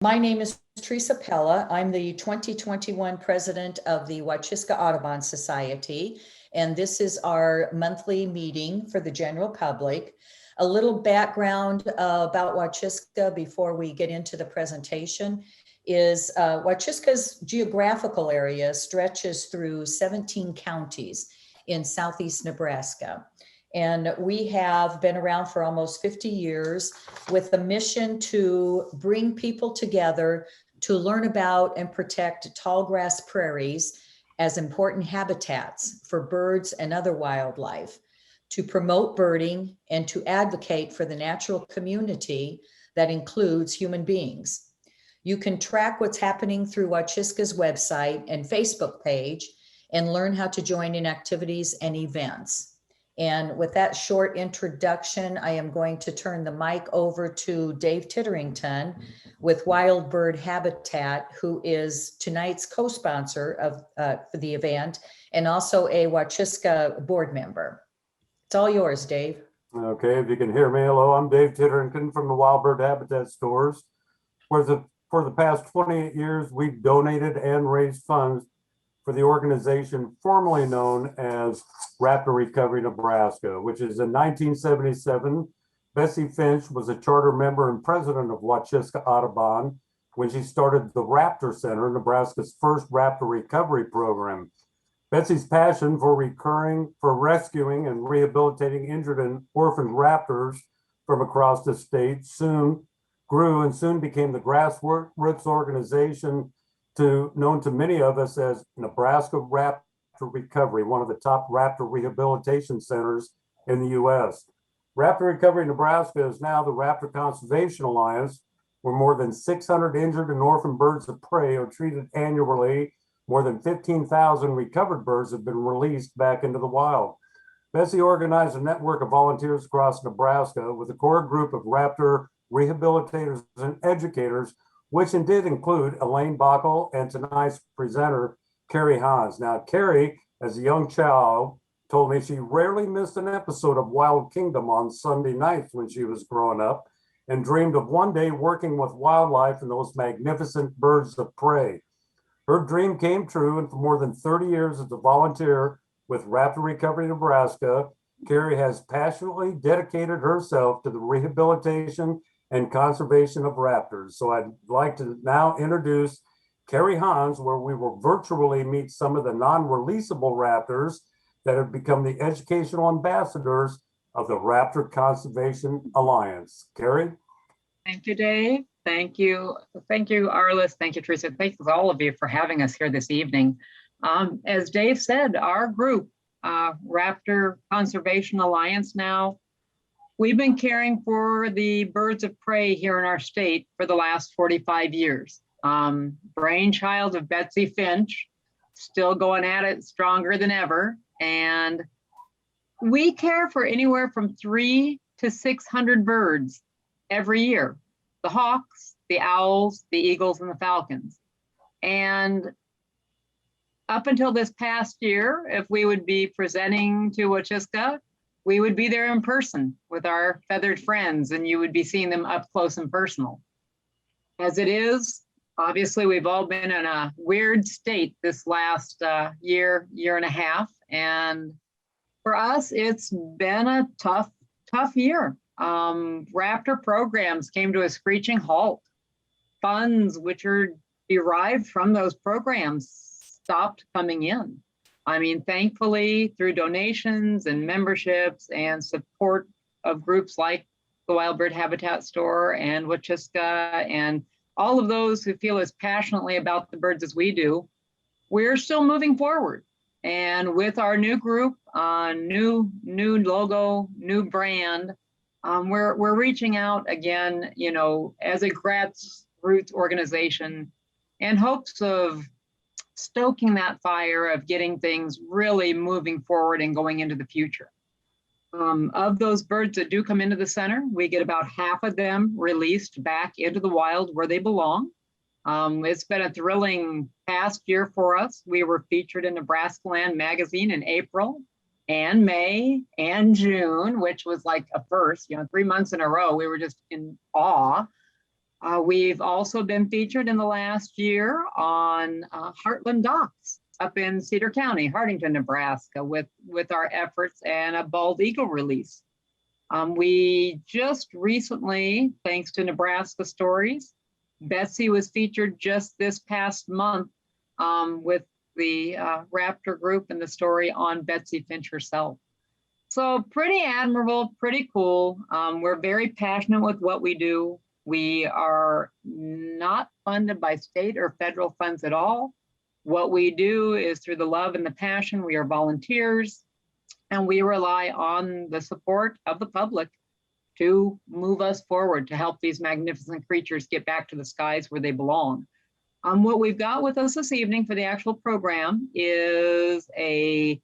My name is Teresa Pella. I'm the 2021 president of the Wachiska Audubon Society, and this is our monthly meeting for the general public. A little background about Wachiska before we get into the presentation is Wachiska's geographical area stretches through 17 counties in southeast Nebraska. And we have been around for almost 50 years with the mission to bring people together to learn about and protect tall grass prairies as important habitats for birds and other wildlife, to promote birding and to advocate for the natural community that includes human beings. You can track what's happening through Wachiska's website and Facebook page and learn how to join in activities and events. And with that short introduction, I am going to turn the mic over to Dave Titterington with Wild Bird Habitat, who is tonight's co-sponsor of for the event and also a Wachiska board member. It's all yours, Dave. Okay, if you can hear me, hello, I'm Dave Titterington from the Wild Bird Habitat stores. For the past 28 years, we've donated and raised funds for the organization formerly known as Raptor Recovery Nebraska, which is in 1977. Betsy Finch was a charter member and president of Wachiska Audubon when she started the Raptor Center, Nebraska's first Raptor recovery program. Betsy's passion for rescuing and rehabilitating injured and orphaned raptors from across the state soon grew and soon became the grassroots organization known to many of us as Nebraska Raptor Recovery, one of the top raptor rehabilitation centers in the U.S. Raptor Recovery Nebraska is now the Raptor Conservation Alliance, where more than 600 injured and orphaned birds of prey are treated annually. More than 15,000 recovered birds have been released back into the wild. Betsy organized a network of volunteers across Nebraska with a core group of raptor rehabilitators and educators, which did include Elaine Bockel and tonight's presenter, Carrie Honz. Now, Carrie, as a young child, told me she rarely missed an episode of Wild Kingdom on Sunday nights when she was growing up and dreamed of one day working with wildlife and those magnificent birds of prey. Her dream came true, and for more than 30 years as a volunteer with Raptor Recovery Nebraska, Carrie has passionately dedicated herself to the rehabilitation and conservation of raptors. So I'd like to now introduce Carrie Honz, where we will virtually meet some of the non-releasable raptors that have become the educational ambassadors of the Raptor Conservation Alliance. Carrie? Thank you, Dave. Thank you. Thank you, Arliss. Thank you, Teresa. Thank you all of you for having us here this evening. As Dave said, our group, Raptor Conservation Alliance now, we've been caring for the birds of prey here in our state for the last 45 years. Brainchild of Betsy Finch, still going at it stronger than ever. And we care for anywhere from 300 to 600 birds every year. The hawks, the owls, the eagles, and the falcons. And up until this past year, if we would be presenting to Wachiska, we would be there in person with our feathered friends, and you would be seeing them up close and personal. As it is, obviously, we've all been in a weird state this last year and a half. And for us, it's been a tough year. Raptor programs came to a screeching halt. Funds which are derived from those programs stopped coming in. I mean, thankfully, through donations and memberships and support of groups like the Wild Bird Habitat Store and Wachiska and all of those who feel as passionately about the birds as we do, we're still moving forward. And with our new group, new logo, new brand, we're reaching out again, you know, as a grassroots organization in hopes of stoking that fire of getting things really moving forward and going into the future. Of those birds that do come into the center, we get about half of them released back into the wild where they belong. It's been a thrilling past year for us. We were featured in Nebraska Land magazine in April and May and June, which was like a first, 3 months in a row. We were just in awe. We've also been featured in the last year on Heartland Docks up in Cedar County, Hartington, Nebraska, with our efforts and a bald eagle release. We just recently, thanks to Nebraska Stories, Betsy was featured just this past month with the Raptor group and the story on Betsy Finch herself. So pretty admirable, pretty cool. We're very passionate with what we do. We are not funded by state or federal funds at all. What we do is through the love and the passion. We are volunteers, and we rely on the support of the public to move us forward, to help these magnificent creatures get back to the skies where they belong. What we've got with us this evening for the actual program is a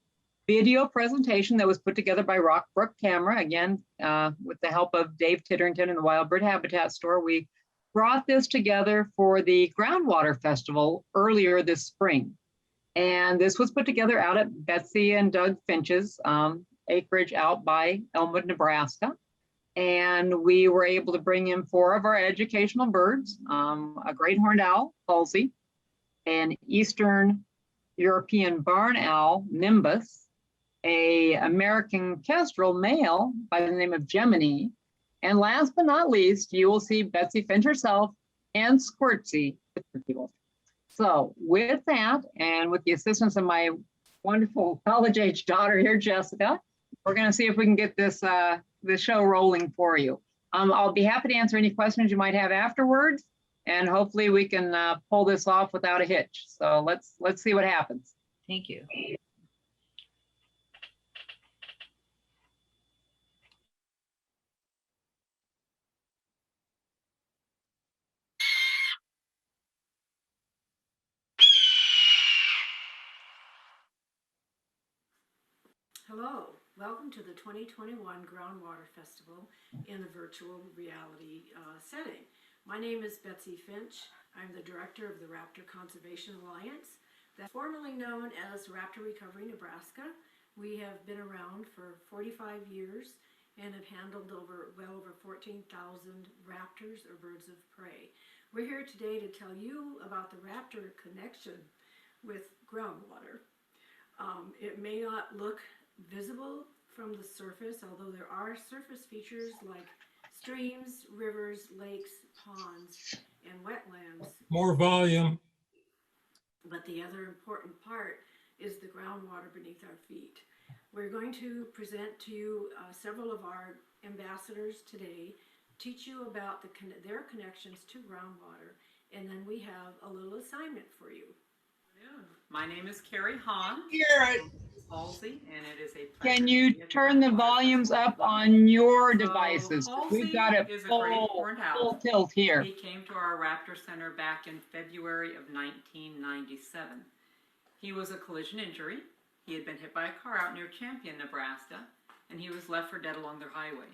video presentation that was put together by Rockbrook Camera, again, with the help of Dave Titterington and the Wild Bird Habitat Store. We brought this together for the Groundwater Festival earlier this spring. And this was put together out at Betsy and Doug Finch's acreage out by Elmwood, Nebraska. And we were able to bring in 4 of our educational birds, a great horned owl, Halsey, an Eastern European barn owl, Nimbus, a American kestrel male by the name of Gemini, and last but not least, you will see Betsy Finch herself and Squirtsy. So with that, and with the assistance of my wonderful college-age daughter here, Jessica, we're going to see if we can get this the show rolling for you. I'll be happy to answer any questions you might have afterwards, and hopefully we can pull this off without a hitch. So let's see what happens. Thank you. Hello, welcome to the 2021 Groundwater Festival in a virtual reality setting. My name is Betsy Finch. I'm the director of the Raptor Conservation Alliance, that's formerly known as Raptor Recovery Nebraska. We have been around for 45 years and have handled well over 14,000 raptors or birds of prey. We're here today to tell you about the raptor connection with groundwater. It may not look visible from the surface, although there are surface features like streams, rivers, lakes, ponds, and wetlands. More volume. But the other important part is the groundwater beneath our feet. We're going to present to you several of our ambassadors today, teach you about their connections to groundwater, and then we have a little assignment for you. My name is Carrie, Honz, Halsey, and it is a pleasure. Can you turn the volumes up on your devices? We've got it full tilt here. He came to our Raptor Center back in February of 1997. He was a collision injury. He had been hit by a car out near Champion, Nebraska, and he was left for dead along their highway.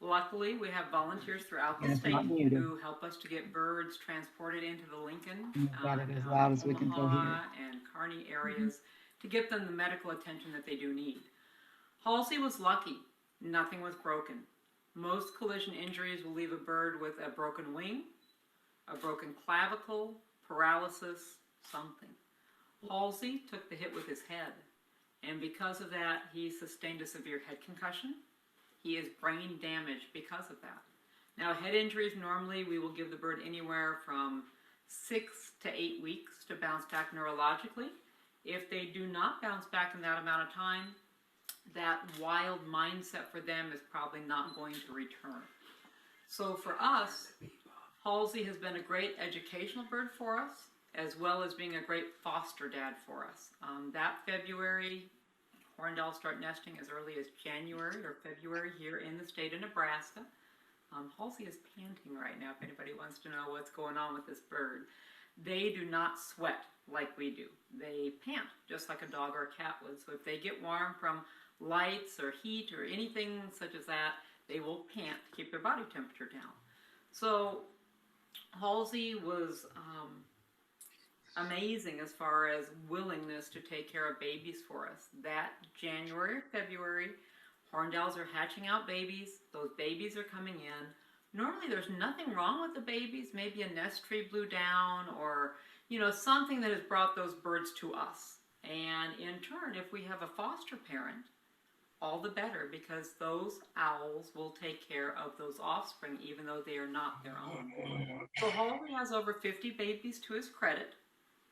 Luckily, we have volunteers throughout the state who help us to get birds transported into the Lincoln, Got it as loud as we can go here. And Kearney areas to get them the medical attention that they do need. Halsey was lucky. Nothing was broken. Most collision injuries will leave a bird with a broken wing, a broken clavicle, paralysis, something. Halsey took the hit with his head, and because of that, he sustained a severe head concussion. He is brain damaged because of that. Now, head injuries, normally we will give the bird anywhere from 6 to 8 weeks to bounce back neurologically. If they do not bounce back in that amount of time, that wild mindset for them is probably not going to return. So for us, Halsey has been a great educational bird for us, as well as being a great foster dad for us. That February, horned owls start nesting as early as January or February here in the state of Nebraska. Halsey is panting right now if anybody wants to know what's going on with this bird. They do not sweat like we do. They pant just like a dog or a cat would. So if they get warm from lights or heat or anything such as that, they will pant to keep their body temperature down. So Halsey was amazing as far as willingness to take care of babies for us. That January, February, horned owls are hatching out babies. Those babies are coming in. Normally there's nothing wrong with the babies, maybe a nest tree blew down or, something that has brought those birds to us. And in turn, if we have a foster parent, all the better, because those owls will take care of those offspring even though they are not their own. So Halsey has over 50 babies to his credit.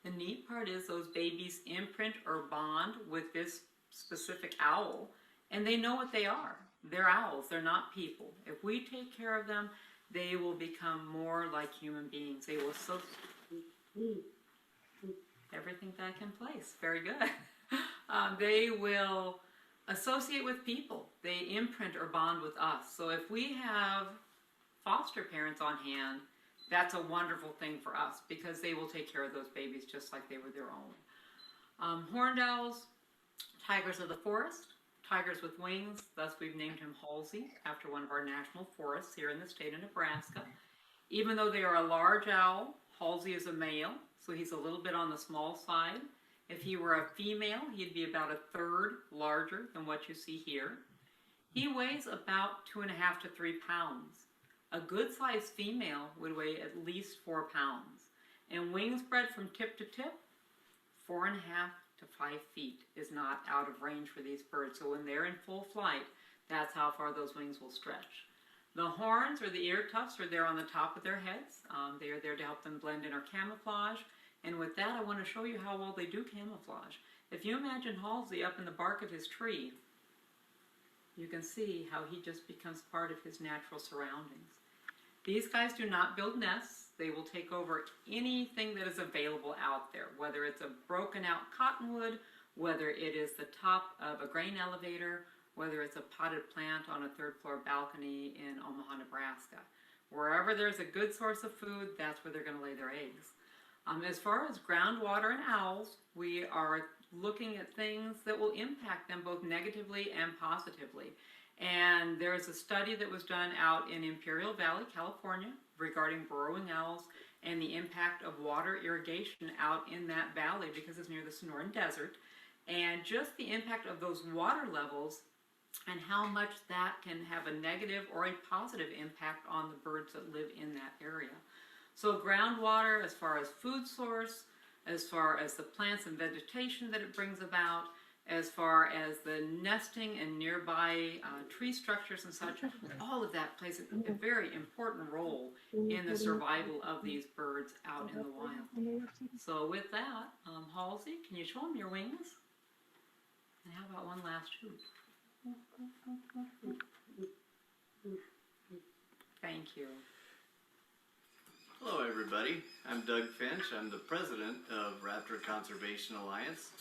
The neat part is those babies imprint or bond with this specific owl, and they know what they are. They're owls, they're not people. If we take care of them, they will become more like human beings. They will everything back in place. Very good. They will associate with people. They imprint or bond with us. So if we have foster parents on hand, that's a wonderful thing for us because they will take care of those babies just like they were their own. Horned owls, tigers of the forest, tigers with wings, thus we've named him Halsey after one of our national forests here in the state of Nebraska. Even though they are a large owl, Halsey is a male, so he's a little bit on the small side. If he were a female, he'd be about a third larger than what you see here. He weighs about 2.5 to 3 pounds. A good-sized female would weigh at least 4 pounds. And wing spread from tip to tip, 4.5 to 5 feet is not out of range for these birds. So when they're in full flight, that's how far those wings will stretch. The horns or the ear tufts are there on the top of their heads. They are there to help them blend in or camouflage. And with that, I want to show you how well they do camouflage. If you imagine Halsey up in the bark of his tree, you can see how he just becomes part of his natural surroundings. These guys do not build nests. They will take over anything that is available out there, whether it's a broken out cottonwood, whether it is the top of a grain elevator, whether it's a potted plant on a third floor balcony in Omaha, Nebraska. Wherever there's a good source of food, that's where they're going to lay their eggs. As far as groundwater and owls, we are looking at things that will impact them both negatively and positively. And there is a study that was done out in Imperial Valley, California, regarding burrowing owls and the impact of water irrigation out in that valley because it's near the Sonoran Desert, and just the impact of those water levels and how much that can have a negative or a positive impact on the birds that live in that area. So groundwater, as far as food source, as far as the plants and vegetation that it brings about, as far as the nesting and nearby tree structures and such, all of that plays a very important role in the survival of these birds out in the wild. So with that, Halsey, can you show them your wings? And how about one last shoot? Thank you. Hello everybody, I'm Doug Finch. I'm the president of Raptor Conservation Alliance,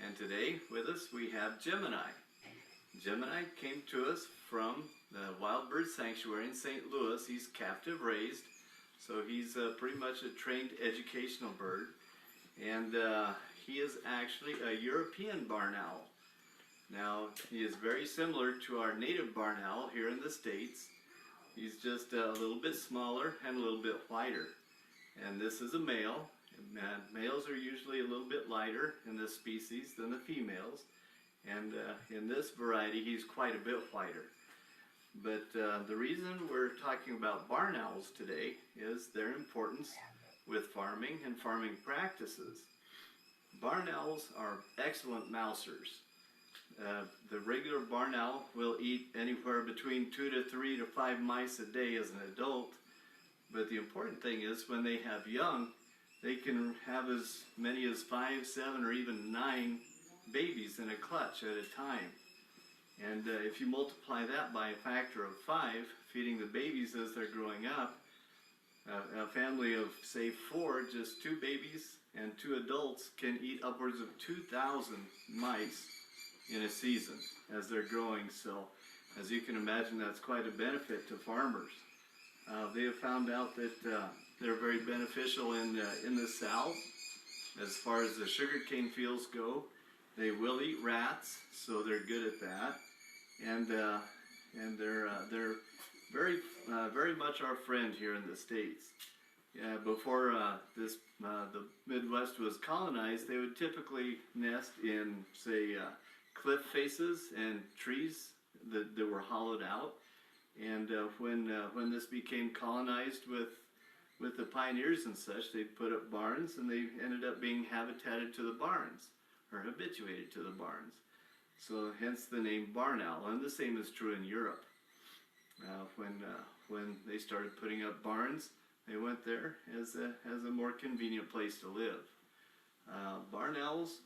and today with us we have Gemini. Gemini came to us from the Wild Bird Sanctuary in St. Louis. He's captive raised, so he's pretty much a trained educational bird, and he is actually a European barn owl. Now, he is very similar to our native barn owl here in the States. He's just a little bit smaller and a little bit whiter. And this is a male. Males are usually a little bit lighter in this species than the females. And in this variety, he's quite a bit whiter. But the reason we're talking about barn owls today is their importance with farming and farming practices. Barn owls are excellent mousers. The regular barn owl will eat anywhere between 2 to 3 to 5 mice a day as an adult, but the important thing is when they have young, they can have as many as 5, 7, or even 9 babies in a clutch at a time. And if you multiply that by a factor of 5, feeding the babies as they're growing up, a family of say 4, just 2 babies and 2 adults can eat upwards of 2,000 mice in a season as they're growing. So as you can imagine, that's quite a benefit to farmers. They have found out that they're very beneficial in the South as far as the sugarcane fields go. They will eat rats, so they're good at that, and they're very much our friend here in the States. Before the Midwest was colonized, they would typically nest in, say, cliff faces and trees that were hollowed out. And when this became colonized with the pioneers and such, they put up barns, and they ended up being habitated to the barns, or habituated to the barns. So hence the name barn owl, and the same is true in Europe. When they started putting up barns, they went there as a more convenient place to live. Barn owls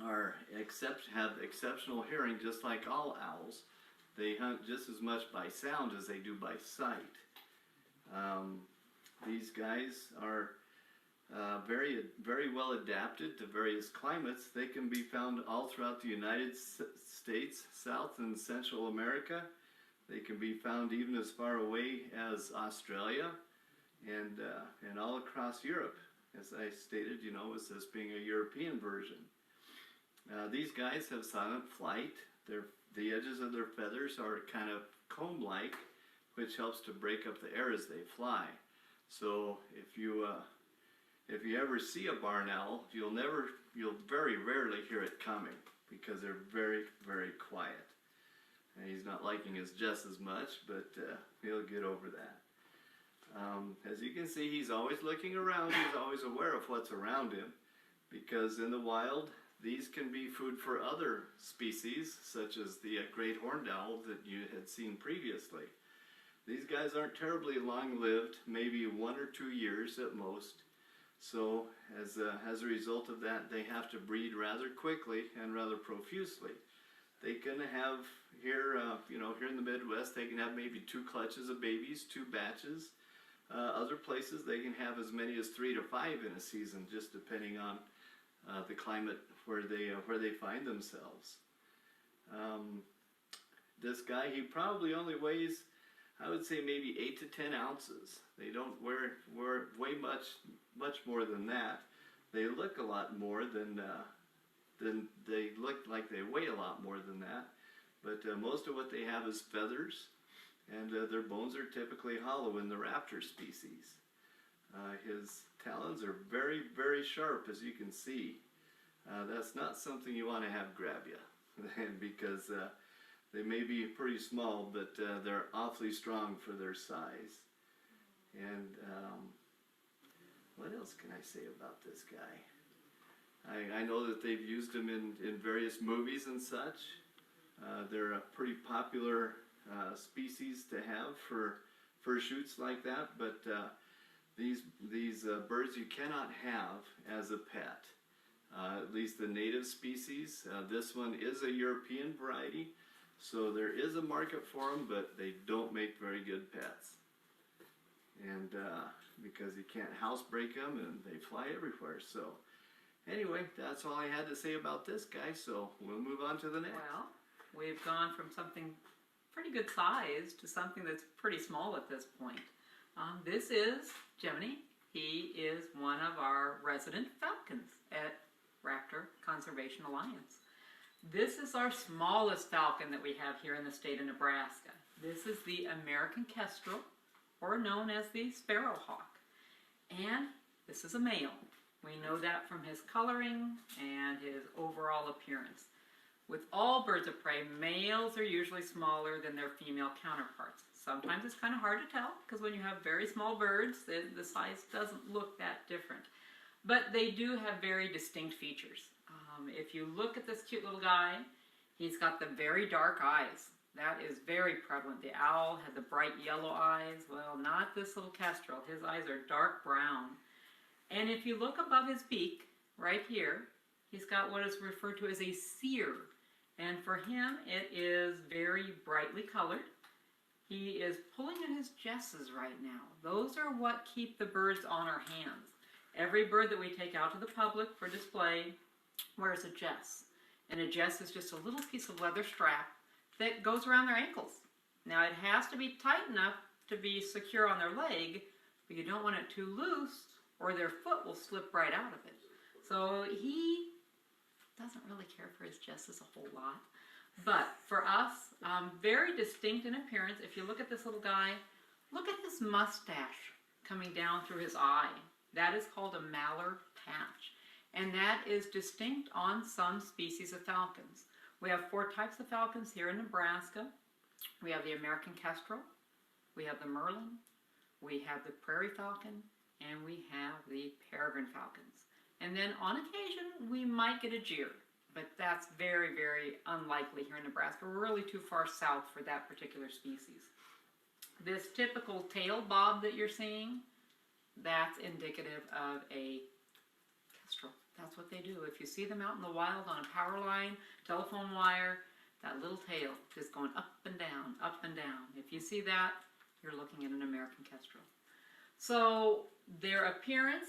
have exceptional hearing, just like all owls. They hunt just as much by sound as they do by sight. These guys are very, very well adapted to various climates. They can be found all throughout the United States, South and Central America. They can be found even as far away as Australia and all across Europe. As I stated, as this being a European version. These guys have silent flight. The edges of their feathers are kind of comb-like, which helps to break up the air as they fly. So if you ever see a barn owl, you'll very rarely hear it coming, because they're very, very quiet. And he's not liking us just as much, but he'll get over that. As you can see, he's always looking around. He's always aware of what's around him, because in the wild, these can be food for other species, such as the great horned owl that you had seen previously. These guys aren't terribly long-lived, maybe 1 or 2 years at most. So as a result of that, they have to breed rather quickly and rather profusely. They can have here in the Midwest, they can have maybe 2 clutches of babies, 2 batches. Other places they can have as many as 3 to 5 in a season, just depending on the climate where they find themselves. This guy, he probably only weighs, I would say, maybe 8 to 10 ounces. They don't weigh much more than that. They look a lot more than they look like they weigh a lot more than that. But most of what they have is feathers, and their bones are typically hollow in the raptor species. His talons are very, very sharp, as you can see. That's not something you want to have grab you, because they may be pretty small, but they're awfully strong for their size. And what else can I say about this guy? I know that they've used him in various movies and such. They're a pretty popular species to have for shoots like that, but these birds you cannot have as a pet. At least the native species. This one is a European variety, so there is a market for them, but they don't make very good pets. And because you can't housebreak them, and they fly everywhere. So anyway, that's all I had to say about this guy, so we'll move on to the next. Well, we've gone from something pretty good size to something that's pretty small at this point. This is Gemini. He is one of our resident falcons at Raptor Conservation Alliance. This is our smallest falcon that we have here in the state of Nebraska. This is the American Kestrel, or known as the sparrowhawk. And this is a male. We know that from his coloring and his overall appearance. With all birds of prey, males are usually smaller than their female counterparts. Sometimes it's kind of hard to tell, because when you have very small birds, the size doesn't look that different. But they do have very distinct features. If you look at this cute little guy, he's got the very dark eyes. That is very prevalent. The owl had the bright yellow eyes. Well, not this little kestrel. His eyes are dark brown. And if you look above his beak, right here, he's got what is referred to as a sear. And for him, it is very brightly colored. He is pulling at his jesses right now. Those are what keep the birds on our hands. Every bird that we take out to the public for display wears a jess. And a jess is just a little piece of leather strap that goes around their ankles. Now it has to be tight enough to be secure on their leg, but you don't want it too loose or their foot will slip right out of it. So he doesn't really care for his jesses a whole lot. But for us, very distinct in appearance. If you look at this little guy, look at this mustache coming down through his eye. That is called a Mallard Patch. And that is distinct on some species of falcons. We have 4 types of falcons here in Nebraska. We have the American Kestrel, we have the Merlin, we have the Prairie Falcon, and we have the peregrine falcons. And then on occasion, we might get a deer, but that's very, very unlikely here in Nebraska. We're really too far south for that particular species. This typical tail bob that you're seeing, that's indicative of a kestrel. That's what they do. If you see them out in the wild on a power line, telephone wire, that little tail just going up and down, up and down. If you see that, you're looking at an American kestrel. So their appearance,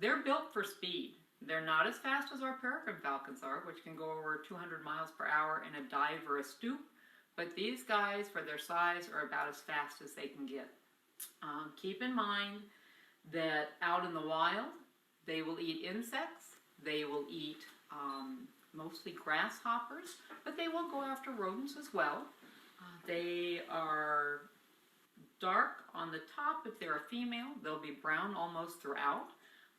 they're built for speed. They're not as fast as our peregrine falcons are, which can go over 200 miles per hour in a dive or a stoop. But these guys, for their size, are about as fast as they can get. Keep in mind that out in the wild, they will eat insects, they will eat mostly grasshoppers, but they will go after rodents as well. They are dark on the top if they're a female. They'll be brown almost throughout.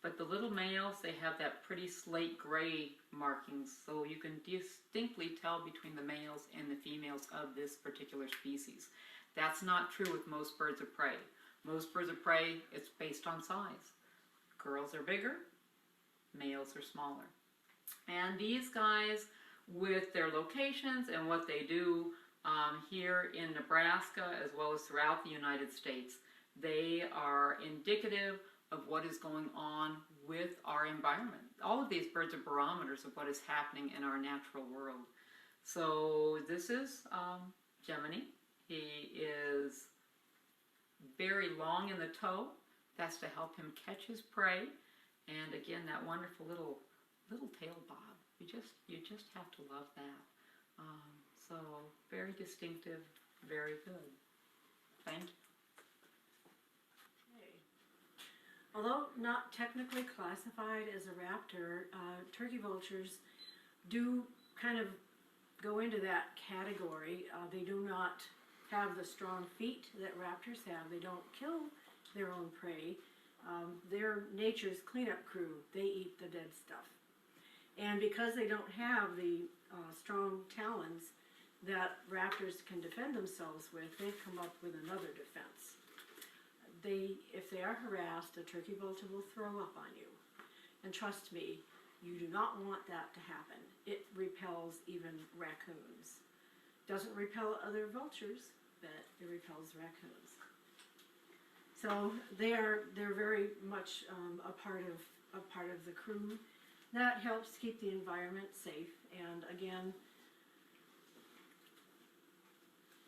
But the little males, they have that pretty slate gray markings, so you can distinctly tell between the males and the females of this particular species. That's not true with most birds of prey. Most birds of prey, it's based on size. Girls are bigger, males are smaller. And these guys, with their locations and what they do here in Nebraska as well as throughout the United States, they are indicative of what is going on with our environment. All of these birds are barometers of what is happening in our natural world. So this is Gemini. He is very long in the toe. That's to help him catch his prey. And again, that wonderful little tail bob. You just have to love that. So very distinctive, very good. Thank you. Although not technically classified as a raptor, turkey vultures do kind of go into that category. They do not have the strong feet that raptors have. They don't kill their own prey. Their nature's cleanup crew, they eat the dead stuff. And because they don't have the strong talons that raptors can defend themselves with, they've come up with another defense. If they are harassed, a turkey vulture will throw up on you. And trust me, you do not want that to happen. It repels even raccoons. Doesn't repel other vultures, but it repels raccoons. So they're very much a part of the crew. That helps keep the environment safe. And again,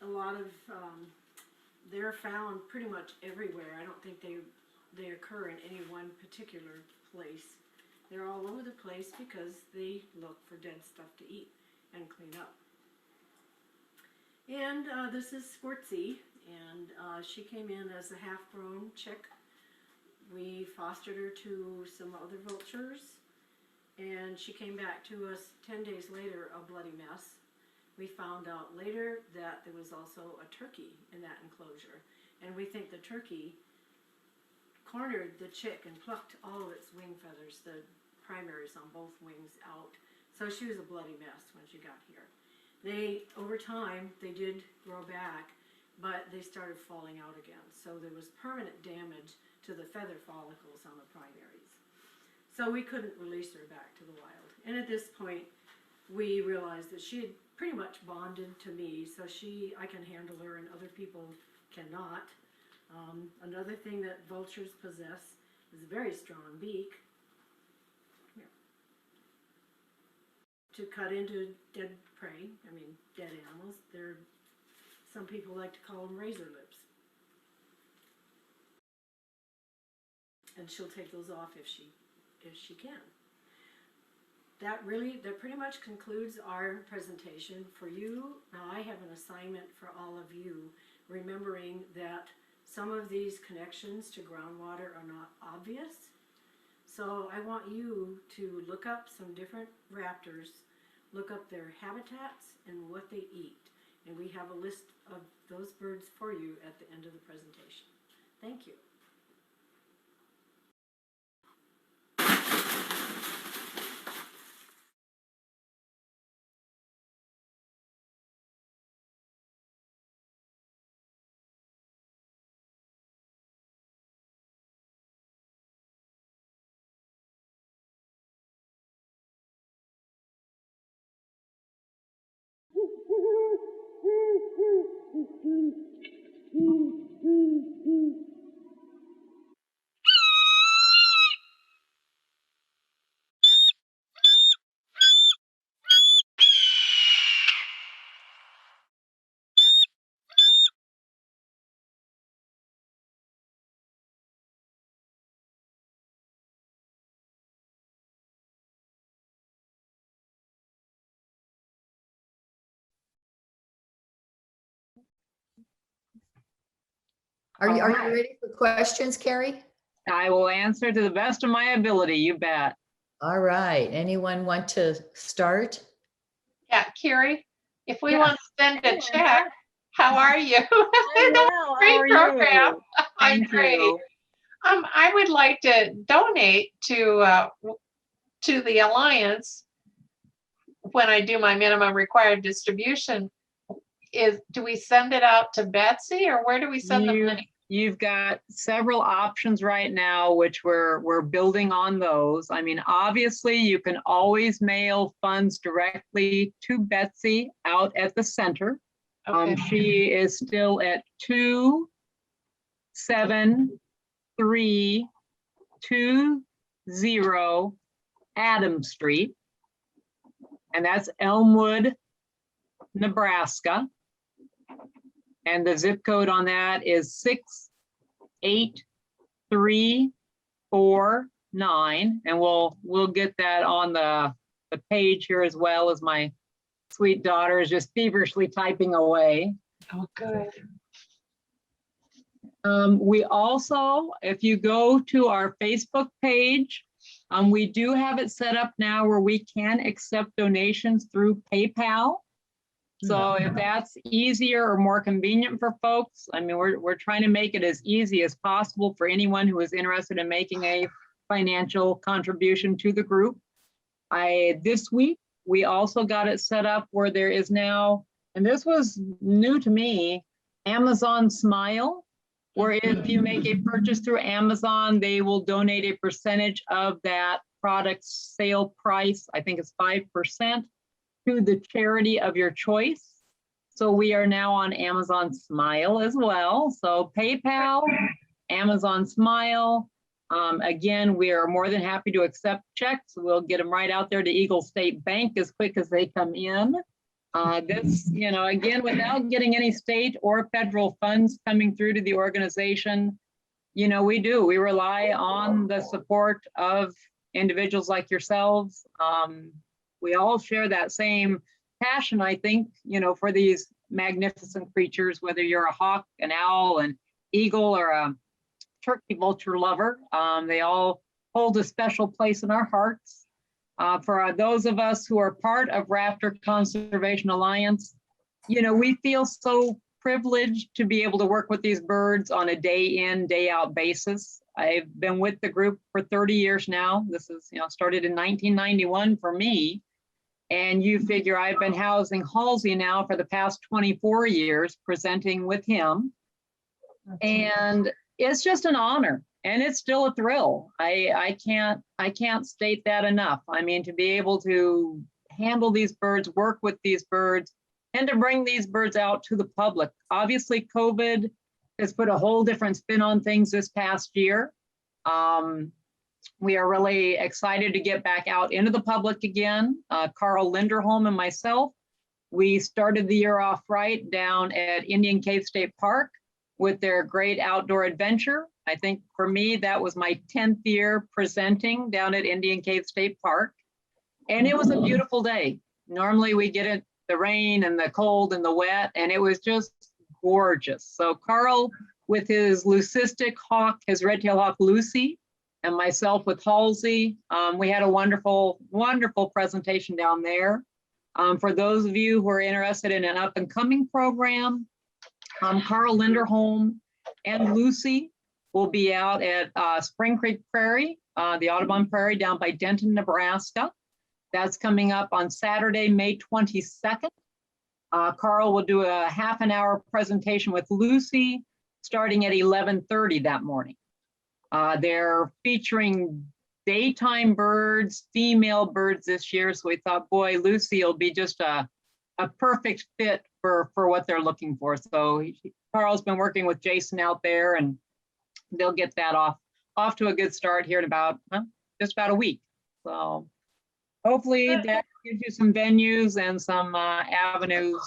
a lot of they're found pretty much everywhere. I don't think they occur in any one particular place. They're all over the place because they look for dead stuff to eat and clean up. And this is Squirtsy, and she came in as a half-grown chick. We fostered her to some other vultures, and she came back to us 10 days later, a bloody mess. We found out later that there was also a turkey in that enclosure, and we think the turkey cornered the chick and plucked all of its wing feathers, the primaries on both wings, out. So she was a bloody mess when she got here. Over time, they did grow back, but they started falling out again. So there was permanent damage to the feather follicles on the primaries. So we couldn't release her back to the wild. And at this point, we realized that she had pretty much bonded to me, so I can handle her and other people cannot. Another thing that vultures possess is a very strong beak. Here. To cut into dead prey, dead animals. Some people like to call them razor lips. And she'll take those off if she can. That pretty much concludes our presentation for you. Now I have an assignment for all of you, remembering that some of these connections to groundwater are not obvious. So I want you to look up some different raptors, look up their habitats and what they eat. And we have a list of those birds for you at the end of the presentation. Thank you. Are you Alright. ready for questions, Carrie? I will answer to the best of my ability, you bet. All right. Anyone want to start? Yeah, Carrie, if we Yeah. want to send a check, how are you? I'm well. Great How are program. you? I'm Thank great. you. I would like to donate to the Alliance when I do my minimum required distribution. Do we send it out to Betsy, or where do we send the money? You've got several options right now, which we're building on those. I mean, obviously, you can always mail funds directly to Betsy out at the center. Okay. She is still at 27320 Adams Street, and that's Elmwood, Nebraska. And the zip code on that is 68349. And we'll get that on the page here, as well as my sweet daughter is just feverishly typing away. Oh, good. We also, if you go to our Facebook page, we do have it set up now where we can accept donations through PayPal. So if that's easier or more convenient for folks, I mean, we're trying to make it as easy as possible for anyone who is interested in making a financial contribution to the group. This week, we also got it set up where there is now, and this was new to me, Amazon Smile, where if you make a purchase through Amazon, they will donate a percentage of that product's sale price. I think it's 5%. To the charity of your choice. So we are now on Amazon Smile as well. So PayPal, Amazon Smile. Again, we are more than happy to accept checks. We'll get them right out there to Eagle State Bank as quick as they come in. This, again, without getting any state or federal funds coming through to the organization, we rely on the support of individuals like yourselves. We all share that same passion, I think, for these magnificent creatures, whether you're a hawk, an owl, an eagle, or a turkey vulture lover. They all hold a special place in our hearts. For those of us who are part of Raptor Conservation Alliance, we feel so privileged to be able to work with these birds on a day in, day out basis. I've been with the group for 30 years now. This is, started in 1991 for me. And you figure I've been housing Halsey now for the past 24 years, presenting with him. And it's just an honor, and it's still a thrill. I can't state that enough. I mean, to be able to handle these birds, work with these birds, and to bring these birds out to the public. Obviously, COVID has put a whole different spin on things this past year. We are really excited to get back out into the public again. Carl Linderholm and myself, we started the year off right down at Indian Cave State Park with their great outdoor adventure. I think for me, that was my 10th year presenting down at Indian Cave State Park. And it was a beautiful day. Normally we get the rain and the cold and the wet, and it was just gorgeous. So Carl, with his leucistic hawk, his red-tailed hawk Lucy, and myself with Halsey, we had a wonderful, wonderful presentation down there. For those of you who are interested in an up-and-coming program, Carl Linderholm and Lucy will be out at Spring Creek Prairie, the Audubon Prairie down by Denton, Nebraska. That's coming up on Saturday, May 22nd. Carl will do a half-an-hour presentation with Lucy starting at 11:30 that morning. They're featuring daytime birds, female birds this year. So we thought, boy, Lucy will be just a a perfect fit for what they're looking for. So Carl's been working with Jason out there, and they'll get that off to a good start here in about just about a week. So hopefully that gives you some venues and some avenues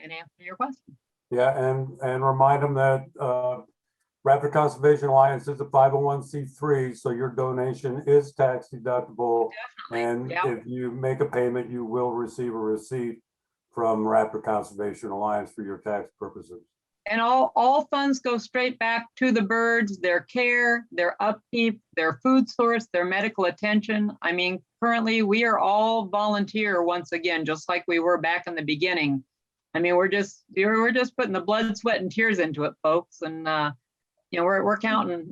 in answer to your question. Yeah, and remind them that Raptor Conservation Alliance is a 501c3, so your donation is tax deductible. Definitely. And Yep. if you make a payment, you will receive a receipt from Raptor Conservation Alliance for your tax purposes. And all funds go straight back to the birds, their care, their upkeep, their food source, their medical attention. I mean, currently we are all volunteer once again, just like we were back in the beginning. I mean, we're just putting the blood, sweat, and tears into it, folks. And you know, we're counting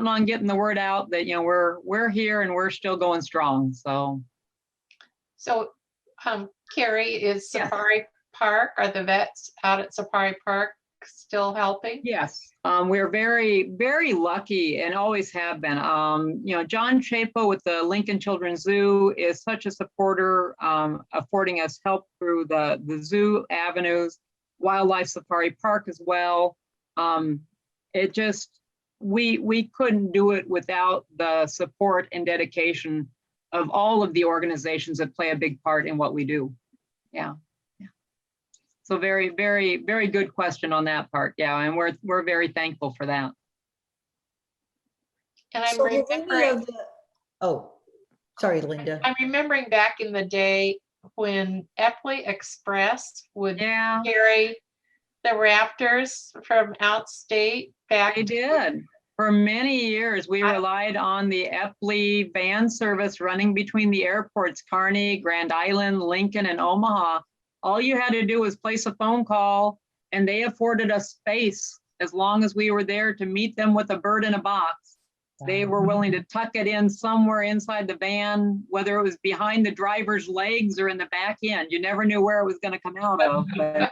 on getting the word out that, you know, we're here and we're still going strong. So Carrie, is Yes. Safari Park, are the vets out at Safari Park still helping? yes, we're very, very lucky and always have been. You know, John Chapo with the Lincoln Children's Zoo is such a supporter, affording us help through the zoo avenues, Wildlife Safari Park as well. It just, we couldn't do it without the support and dedication of all of the organizations that play a big part in what we do. Yeah. So very, very, very good question on that part. Yeah, and we're very thankful for that. And I'm So have any remembering, of the- Oh, sorry, Linda. I'm remembering back in the day when Epley Express would Yeah, carry the Raptors from outstate back. they did. For many years, we I- relied on the Epley van service running between the airports, Kearney, Grand Island, Lincoln, and Omaha. All you had to do was place a phone call, and they afforded us space as long as we were there to meet them with a bird in a box. They were willing to tuck it in somewhere inside the van, whether it was behind the driver's legs or in the back end. You never knew where it was going to come out of. But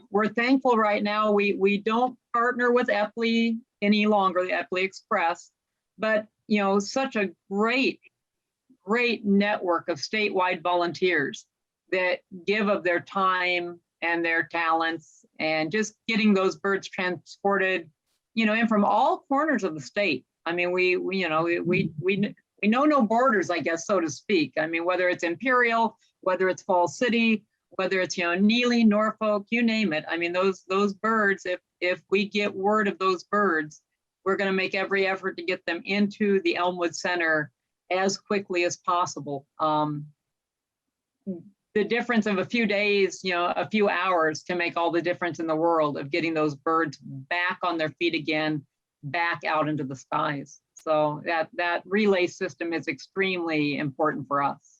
we're thankful right now. We don't partner with Epley any longer, the Epley Express, but you know, such a great network of statewide volunteers that give of their time and their talents, and just getting those birds transported, you know, and from all corners of the state. I mean, we know no borders, I guess, so to speak. I mean, whether it's Imperial, whether it's Falls City, whether it's, you know, Neely, Norfolk, you name it. I mean, those birds, if we get word of those birds, we're going to make every effort to get them into the Elmwood Center as quickly as possible. The difference of a few days, you know, a few hours can make all the difference in the world of getting those birds back on their feet again, back out into the skies. So that relay system is extremely important for us.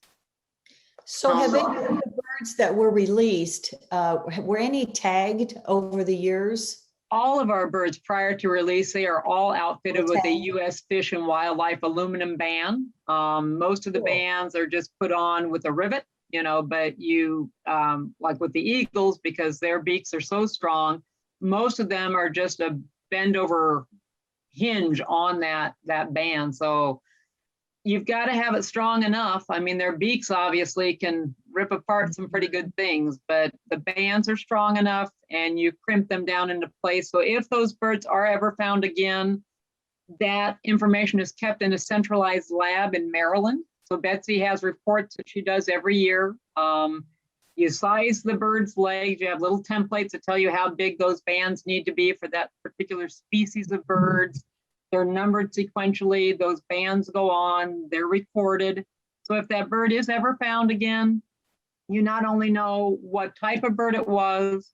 So have any of the birds that were released, were any tagged over the years? All of our birds prior to release, they are all outfitted with a Okay. U.S. Fish and Wildlife aluminum band. Most of the Cool. bands are just put on with a rivet, you know, but you, like with the eagles, because their beaks are so strong, most of them are just a bend over hinge on that band. So you've got to have it strong enough. I mean, their beaks obviously can rip apart some pretty good things, but the bands are strong enough and you crimp them down into place. So if those birds are ever found again, that information is kept in a centralized lab in Maryland. So Betsy has reports that she does every year. You size the bird's legs, you have little templates that tell you how big those bands need to be for that particular species of birds. They're numbered sequentially, those bands go on, they're recorded. So if that bird is ever found again, you not only know what type of bird it was,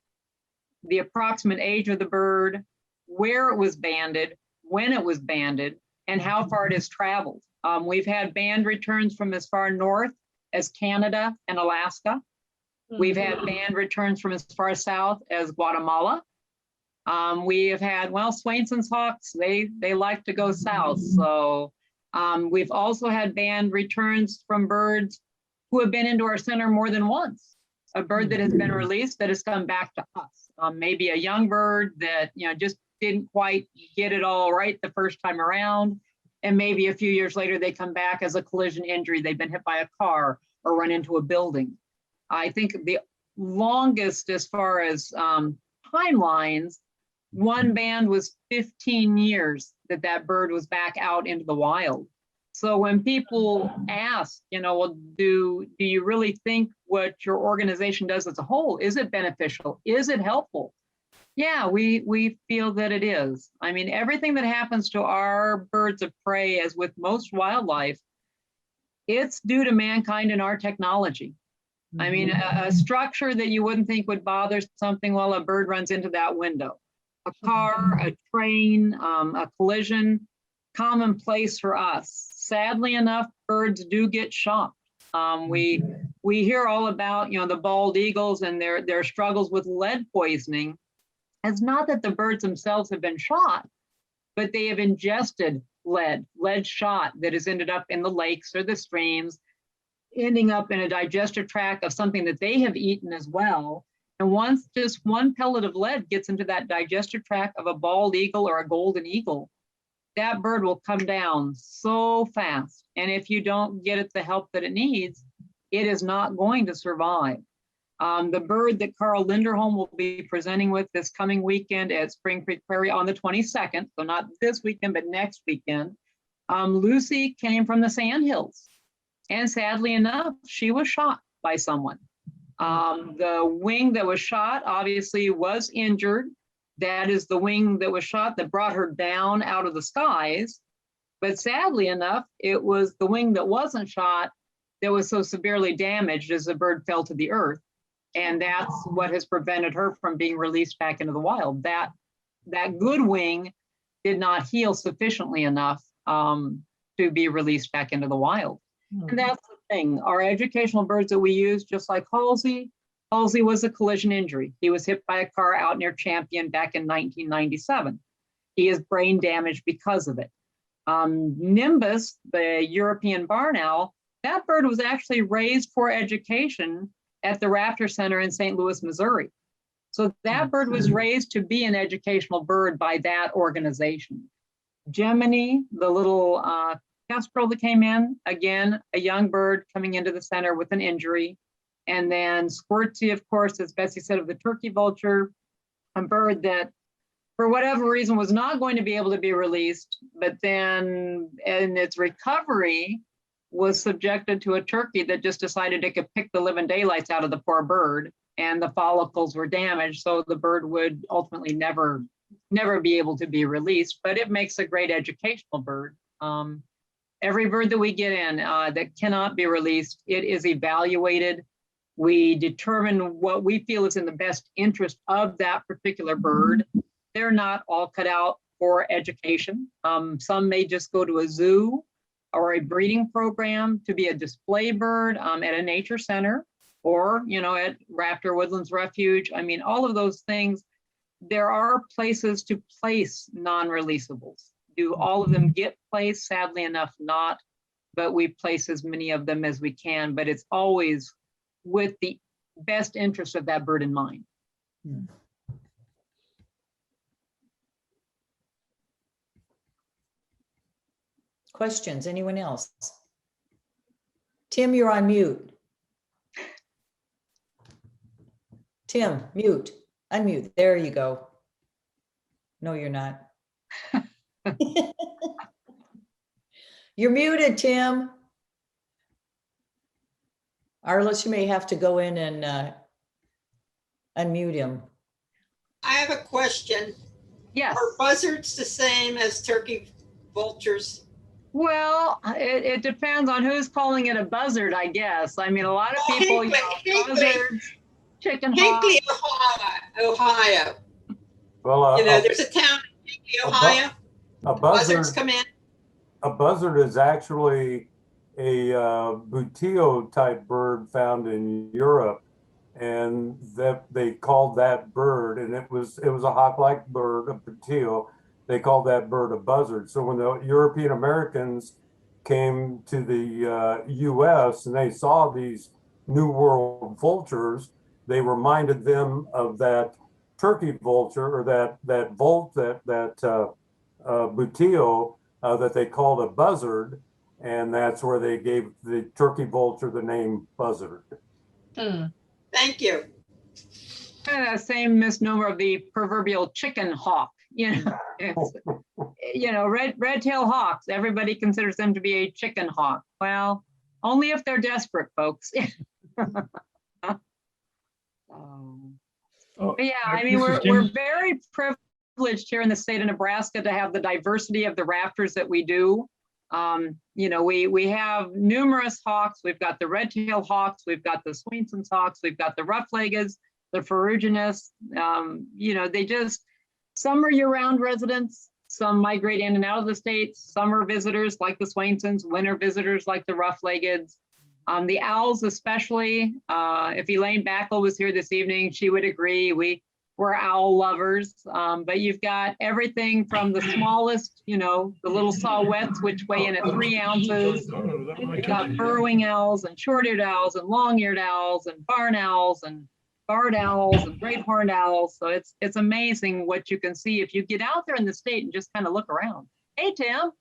the approximate age of the bird, where it was banded, when it was banded, and how far it has traveled. We've had band returns from as far north as Canada and Alaska. We've had band returns from as far south as Guatemala. We have had, well, Swainson's hawks, they like to go south. So we've also had band returns from birds who have been into our center more than once. A bird that has been released that has come back to us. Maybe a young bird that, you know, just didn't quite get it all right the first time around. And maybe a few years later, they come back as a collision injury. They've been hit by a car or run into a building. I think longest as far as timelines, one band was 15 years that bird was back out into the wild. So when people ask, well, do you really think what your organization does as a whole, is it beneficial? Is it helpful? Yeah, we feel that it is. I mean, everything that happens to our birds of prey, as with most wildlife, it's due to mankind and our technology. I mean, a structure that you wouldn't think would bother something, well, a bird runs into that window. A car, a train, a collision, commonplace for us. Sadly enough, birds do get shot. We hear all about, the bald eagles and their struggles with lead poisoning. It's not that the birds themselves have been shot, but they have ingested lead shot that has ended up in the lakes or the streams, ending up in a digestive tract of something that they have eaten as well. And once just one pellet of lead gets into that digestive tract of a bald eagle or a golden eagle, that bird will come down so fast. And if you don't get it the help that it needs, it is not going to survive. The bird that Carl Linderholm will be presenting with this coming weekend at Spring Creek Prairie on the 22nd, so not this weekend, but next weekend, Lucy came from the Sandhills. And sadly enough, she was shot by someone. The wing that was shot obviously was injured. That is the wing that was shot that brought her down out of the skies. But sadly enough, it was the wing that wasn't shot that was so severely damaged as the bird fell to the earth. And that's what has prevented her from being released back into the wild. That good wing did not heal sufficiently enough to be released back into the wild. And that's the thing. Our educational birds that we use, just like Halsey was a collision injury. He was hit by a car out near Champion back in 1997. He is brain damaged because of it. Nimbus, the European barn owl, that bird was actually raised for education at the Raptor Center in St. Louis, Missouri. So that bird was raised to be an educational bird by that organization. Gemini, the little Kestrel that came in, again, a young bird coming into the center with an injury. And then Squirtsy, of course, as Betsy said, of the turkey vulture, a bird that for whatever reason was not going to be able to be released, but then in its recovery was subjected to a turkey that just decided it could pick the living daylights out of the poor bird, and the follicles were damaged. So the bird would ultimately never be able to be released, but it makes a great educational bird. Every bird that we get in that cannot be released, it is evaluated. We determine what we feel is in the best interest of that particular bird. They're not all cut out for education. Some may just go to a zoo or a breeding program to be a display bird at a nature center, or at Raptor Woodlands Refuge. I mean, all of those things, there are places to place non-releasables. Do all of them get placed? Sadly enough, not, but we place as many of them as we can, but it's always with the best interest of that bird in mind. Questions, anyone else? Tim, you're on mute. Tim, mute, unmute, there you go. No, you're not. You're muted, Tim. Arliss, you may have to go in and unmute him. I have a question. Yes. Are buzzards the same as turkey vultures? Well, it depends on who's calling it a buzzard, I guess. I mean, a lot of people, buzzards, chicken hawk. Hinckley, Ohio. Well, there's a town in Hinckley, Ohio. Buzzards come in. A buzzard is actually a buteo type bird found in Europe, and that they called that bird, and it was a hawk-like bird, a buteo. They called that bird a buzzard. So when the European Americans came to the U.S. and they saw these New World vultures, they reminded them of that turkey vulture, or that buteo that they called a buzzard, and that's where they gave the turkey vulture the name buzzard. Thank you. Kind of that same misnomer of the proverbial chicken hawk, you know. It's, you know, red-tailed hawks, everybody considers them to be a chicken hawk. Well, only if they're desperate, folks. Oh, But yeah, I mean, this is we're Tim. very privileged here in the state of Nebraska to have the diversity of the raptors that we do. You know, we have numerous hawks. We've got the red-tailed hawks, we've got the Swainson's hawks, we've got the rough-leggeds, the ferruginous. You know, they just, some are year-round residents, some migrate in and out of the state, some are visitors like the Swainson's, winter visitors like the rough-leggeds. The owls especially, if Elaine Backel was here this evening, she would agree, we're owl lovers. But you've got everything from the smallest, you know, the little saw-whets, which weigh in at 3 ounces. We've got burrowing owls and short-eared owls and long-eared owls and barn owls and barred owls and great horned owls. So it's amazing what you can see if you get out there in the state and just kind of look around. Hey, Tim.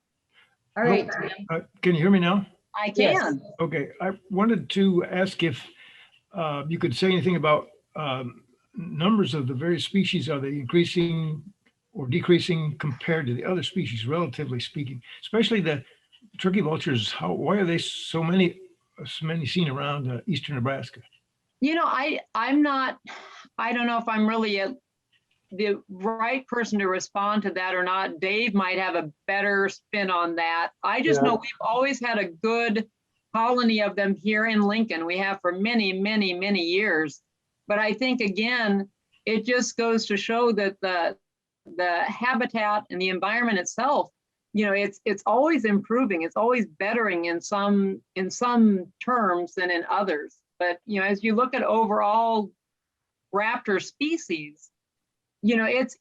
All right, Tim. Can you hear me now? I Yes. can. Okay, I wanted to ask if you could say anything about numbers of the various species. Are they increasing or decreasing compared to the other species, relatively speaking? Especially the turkey vultures. Why are they so many seen around eastern Nebraska? You know, I don't know if I'm really the right person to respond to that or not. Dave might have a better spin on that. I just know we've always had a good colony of them here in Lincoln. We have for many, many, many years. But I think, again, it just goes to show that the habitat and the environment itself, you know, it's always improving. It's always bettering in some terms than in others. But, you know, as you look at overall raptor species, you know, it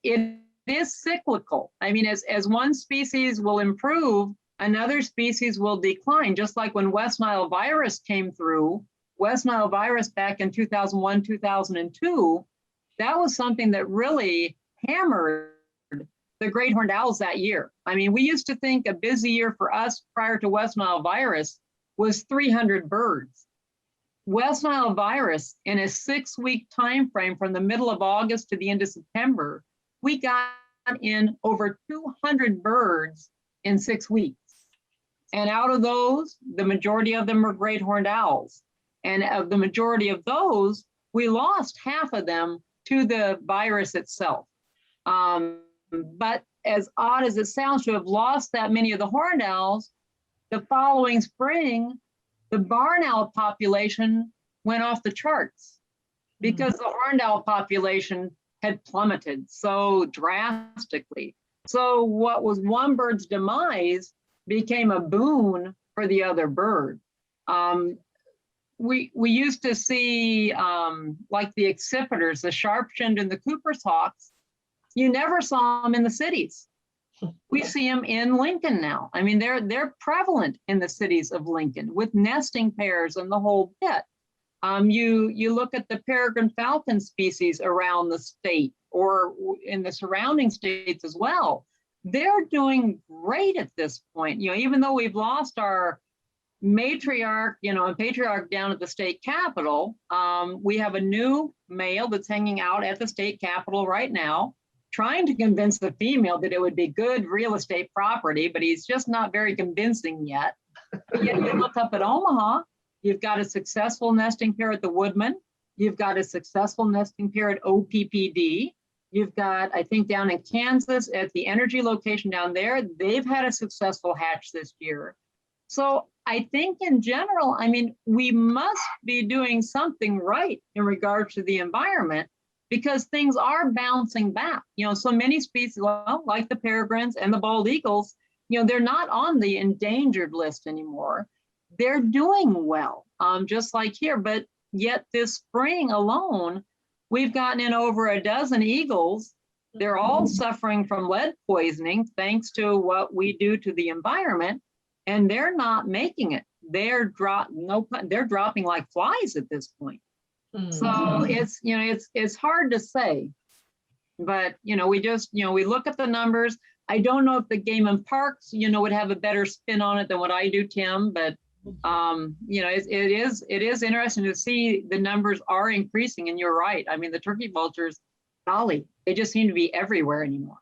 is cyclical. I mean, as one species will improve, another species will decline. Just like when West Nile virus came through, West Nile virus back in 2001, 2002, that was something that really hammered the great horned owls that year. I mean, we used to think a busy year for us prior to West Nile virus was 300 birds. West Nile virus, in a 6-week time frame from the middle of August to the end of September, we got in over 200 birds in 6 weeks. And out of those, the majority of them were great horned owls. And of the majority of those, we lost half of them to the virus itself. But as odd as it sounds to have lost that many of the horned owls, the following spring, the barn owl population went off the charts because the horned owl population had plummeted so drastically. So what was one bird's demise became a boon for the other bird. We used to see like the accipiters, the sharp-shinned and the Cooper's hawks. You never saw them in the cities. We see them in Lincoln now. I mean, they're prevalent in the cities of Lincoln with nesting pairs and the whole bit. You look at the peregrine falcon species around the state or in the surrounding states as well. They're doing great at this point. You know, even though we've lost our matriarch, you know, and patriarch down at the state capitol, we have a new male that's hanging out at the state capitol right now, trying to convince the female that it would be good real estate property, but he's just not very convincing yet. Yet you look up at Omaha, you've got a successful nesting pair at the Woodman. You've got a successful nesting pair at OPPD. You've got, I think down in Kansas at the energy location down there, they've had a successful hatch this year. So I think in general, I mean, we must be doing something right in regards to the environment because things are bouncing back. You know, so many species, well, like the peregrines and the bald eagles, you know, they're not on the endangered list anymore. They're doing well, just like here. But yet this spring alone, we've gotten in over a dozen eagles. They're all suffering from lead poisoning thanks to what we do to the environment, and they're not making it. They're dropping like flies at this point. So it's, you know, it's hard to say, but, you know, we just, you know, we look at the numbers. I don't know if the Game and Parks, you know, would have a better spin on it than what I do, Tim, but it is interesting to see the numbers are increasing, and you're right. I mean, the turkey vultures, golly, they just seem to be everywhere anymore,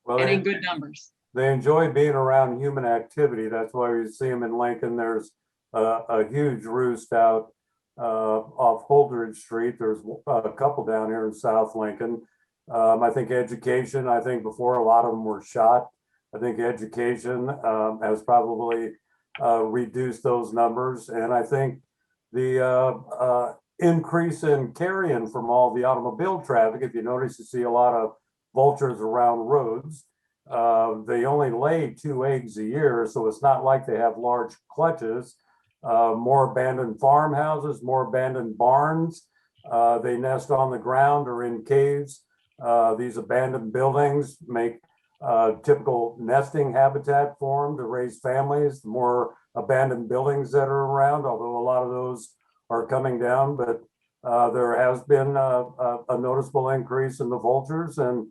Well, and in good numbers. they enjoy being around human activity. That's why you see them in Lincoln. There's a huge roost out off Holdridge Street. There's a couple down here in South Lincoln. I think education, I think before a lot of them were shot. I think education has probably reduced those numbers. And I think the increase in carrion from all the automobile traffic, if you notice, you see a lot of vultures around roads. They only lay 2 eggs a year, so it's not like they have large clutches. More abandoned farmhouses, more abandoned barns. They nest on the ground or in caves. These abandoned buildings make typical nesting habitat for them to raise families. The more abandoned buildings that are around, although a lot of those are coming down, but there has been a noticeable increase in the vultures, and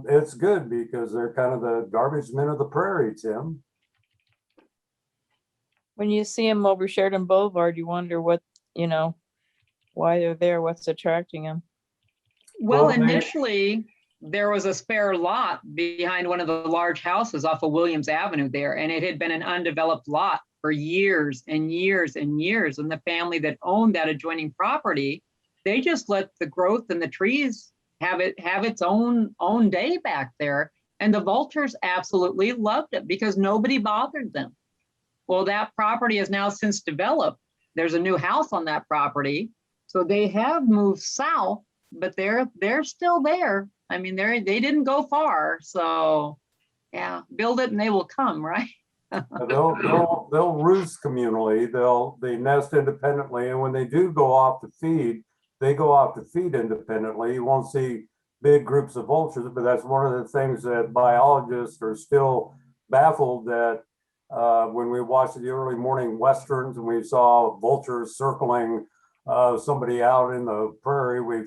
it's good because they're kind of the garbage men of the prairie, Tim. When you see them over Sheridan Boulevard, you wonder what, why they're there, what's attracting them. Well, Well, initially, there was a spare lot behind one of the large houses off of Williams Avenue there, and it had been an undeveloped lot for years and years and years. And the family that owned that adjoining property, they just let the growth and the trees have its own day back there. And the vultures absolutely loved it because nobody bothered them. Well, that property has now since developed. There's a new house on that property. So they have moved south, but they're still there. I mean, they didn't go far. So yeah, build it and they will come, right? They'll roost communally. They nest independently, and when they do go off to feed, they go off to feed independently. You won't see big groups of vultures, but that's one of the things that biologists are still baffled that when we watched the early morning westerns and we saw vultures circling somebody out in the prairie, we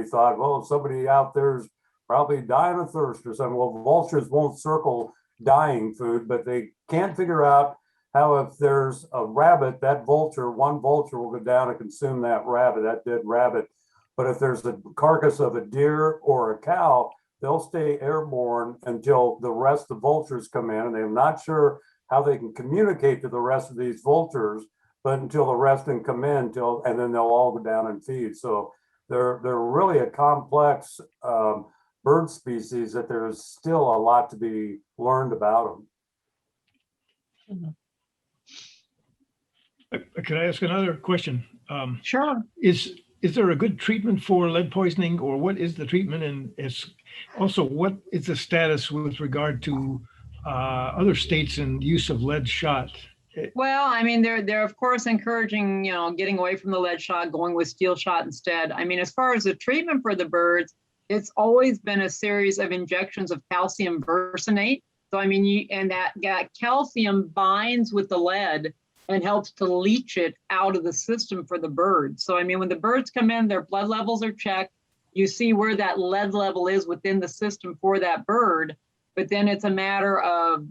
thought, well, somebody out there's probably dying of thirst or something. Well, vultures won't circle dying food, but they can't figure out how, if there's a rabbit, one vulture will go down and consume that dead rabbit. But if there's the carcass of a deer or a cow, they'll stay airborne until the rest of the vultures come in, and they're not sure how they can communicate to the rest of these vultures, but until the rest can come in, and then they'll all go down and feed. So they're really a complex bird species that there's still a lot to be learned about them. Could I ask another question? Sure. Is there a good treatment for lead poisoning, or what is the treatment? And also, what is the status with regard to other states and use of lead shot? Well, I mean, they're of course encouraging, getting away from the lead shot, going with steel shot instead. I mean, as far as the treatment for the birds, it's always been a series of injections of calcium versinate. So, I mean, that calcium binds with the lead and helps to leach it out of the system for the birds. So, I mean, when the birds come in, their blood levels are checked. You see where that lead level is within the system for that bird. But then it's a matter of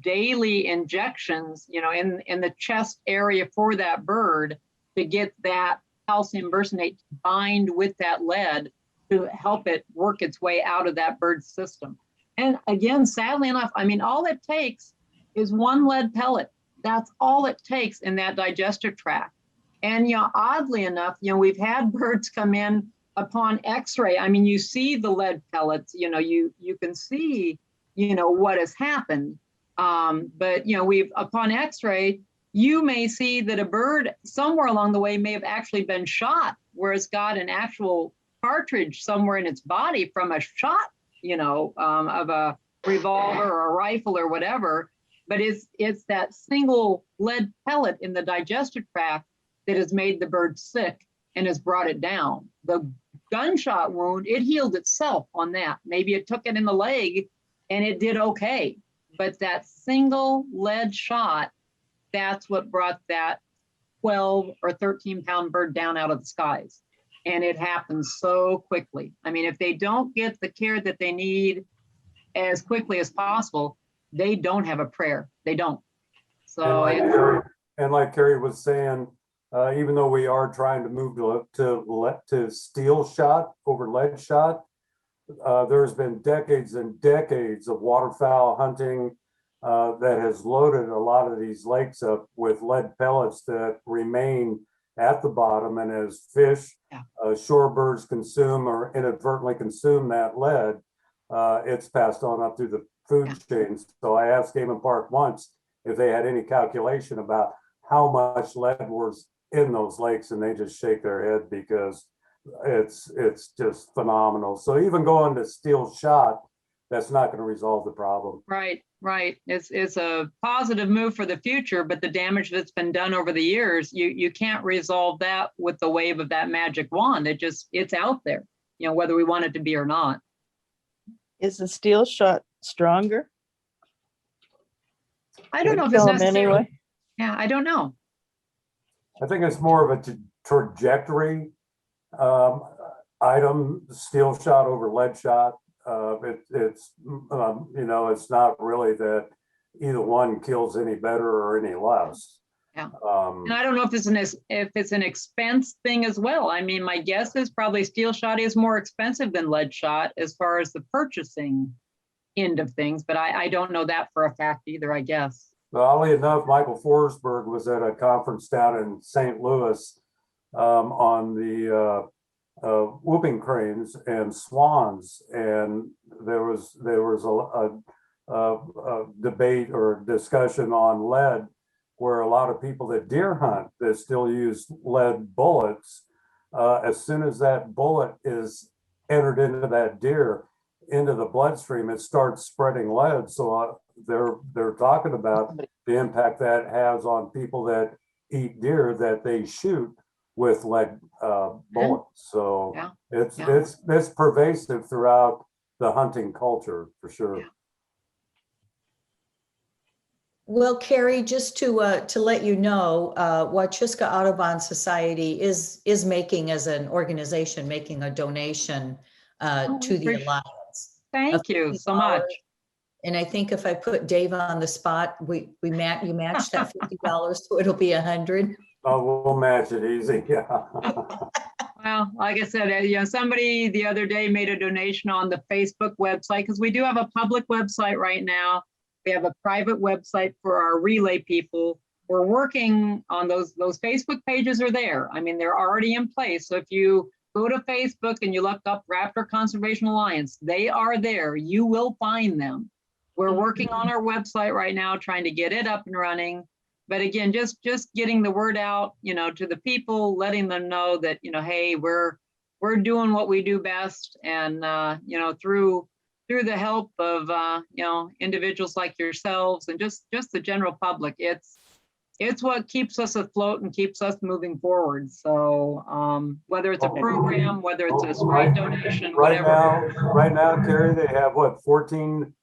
daily injections, in the chest area for that bird to get that calcium versinate to bind with that lead to help it work its way out of that bird's system. And again, sadly enough, I mean, all it takes is one lead pellet. That's all it takes in that digestive tract. And, oddly enough, we've had birds come in upon x-ray. I mean, you see the lead pellets, you can see, what has happened. But, upon x-ray, you may see that a bird somewhere along the way may have actually been shot, where it's got an actual cartridge somewhere in its body from a shot, of a revolver or a rifle or whatever. But it's that single lead pellet in the digestive tract that has made the bird sick and has brought it down. The gunshot wound, it healed itself on that. Maybe it took it in the leg and it did okay. But that single lead shot, that's what brought that 12 or 13-pound bird down out of the skies. And it happens so quickly. I mean, if they don't get the care that they need as quickly as possible, they don't have a prayer. They don't. So And like Carrie was saying, even though we are trying to move to steel shot over lead shot, there's been decades and decades of waterfowl hunting that has loaded a lot of these lakes up with lead pellets that remain at the bottom. And as fish, shorebirds consume or inadvertently consume that lead, it's passed on up through the food chain. So I asked Game and Park once if they had any calculation about how much lead was in those lakes, and they just shake their head because it's just phenomenal. So even going to steel shot, that's not going to resolve the problem. Right. It's a positive move for the future, but the damage that's been done over the years, you can't resolve that with the wave of that magic wand. It's out there, whether we want it to be or not. Is the steel shot stronger? I don't know if it's Kill 'em necessarily. anyway. Yeah, I don't know. I think it's more of a trajectory item, steel shot over lead shot. It's not really that either one kills any better or any less. Yeah. And I don't know if it's an expense thing as well. I mean, my guess is probably steel shot is more expensive than lead shot as far as the purchasing end of things, but I don't know that for a fact either, I guess. Well, oddly enough, Michael Forsberg was at a conference down in St. Louis on the whooping cranes and swans, and there was a debate or discussion on lead, where a lot of people that deer hunt that still use lead bullets, as soon as that bullet is entered into that deer, into the bloodstream, it starts spreading lead. So they're talking about the impact that has on people that eat deer that they shoot with lead bullets. So it's pervasive throughout the hunting culture for sure. Yeah. Well, Carrie, just to let you know, Wachiska Audubon Society is making, as an organization, making a donation to the Alliance. Thank you so much. And I think if I put Dave on the spot, you match that $50, so it'll be $100. Oh, we'll match it easy. Yeah. Well, like I said, somebody the other day made a donation on the Facebook website, because we do have a public website right now. We have a private website for our relay people. We're working on those Facebook pages are there. I mean, they're already in place. So if you go to Facebook and you look up Raptor Conservation Alliance, they are there. You will find them. We're working on our website right now, trying to get it up and running. But again, just getting the word out, to the people, letting them know that, hey, we're doing what we do best. And, through the help of, individuals like yourselves and just the general public, it's what keeps us afloat and keeps us moving forward. So whether it's a program, whether it's a straight donation, whatever. Right now, Carrie, they have 14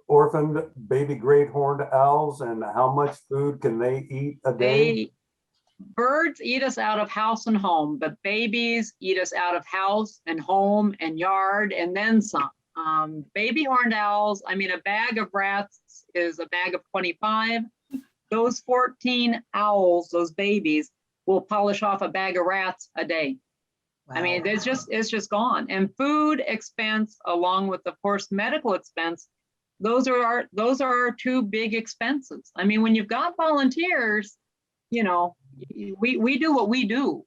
orphaned baby great horned owls, and how much food can they eat a day? Birds eat us out of house and home, but babies eat us out of house and home and yard and then some. Baby horned owls, I mean, a bag of rats is a bag of 25. Those 14 owls, those babies, will polish off a bag of rats a day. Wow. I mean, it's just gone. And food expense, along with, of course, medical expense, those are our two big expenses. I mean, when you've got volunteers, we do what we do,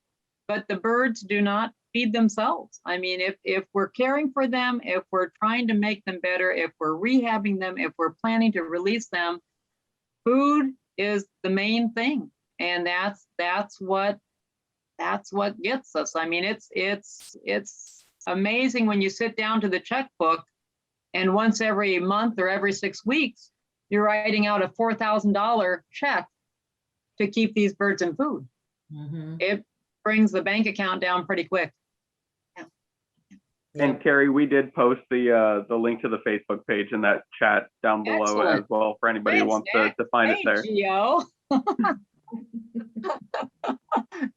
but the birds do not feed themselves. I mean, if we're caring for them, if we're trying to make them better, if we're rehabbing them, if we're planning to release them, food is the main thing. And that's what gets us. I mean, it's amazing when you sit down to the checkbook and once every month or every 6 weeks, you're writing out a $4,000 check to keep these birds in food. Mm-hmm. It brings the bank account down pretty quick. And Carrie, we did post the link to the Facebook page in that chat down below. Excellent. As well for anybody who wants to find it there. Gio.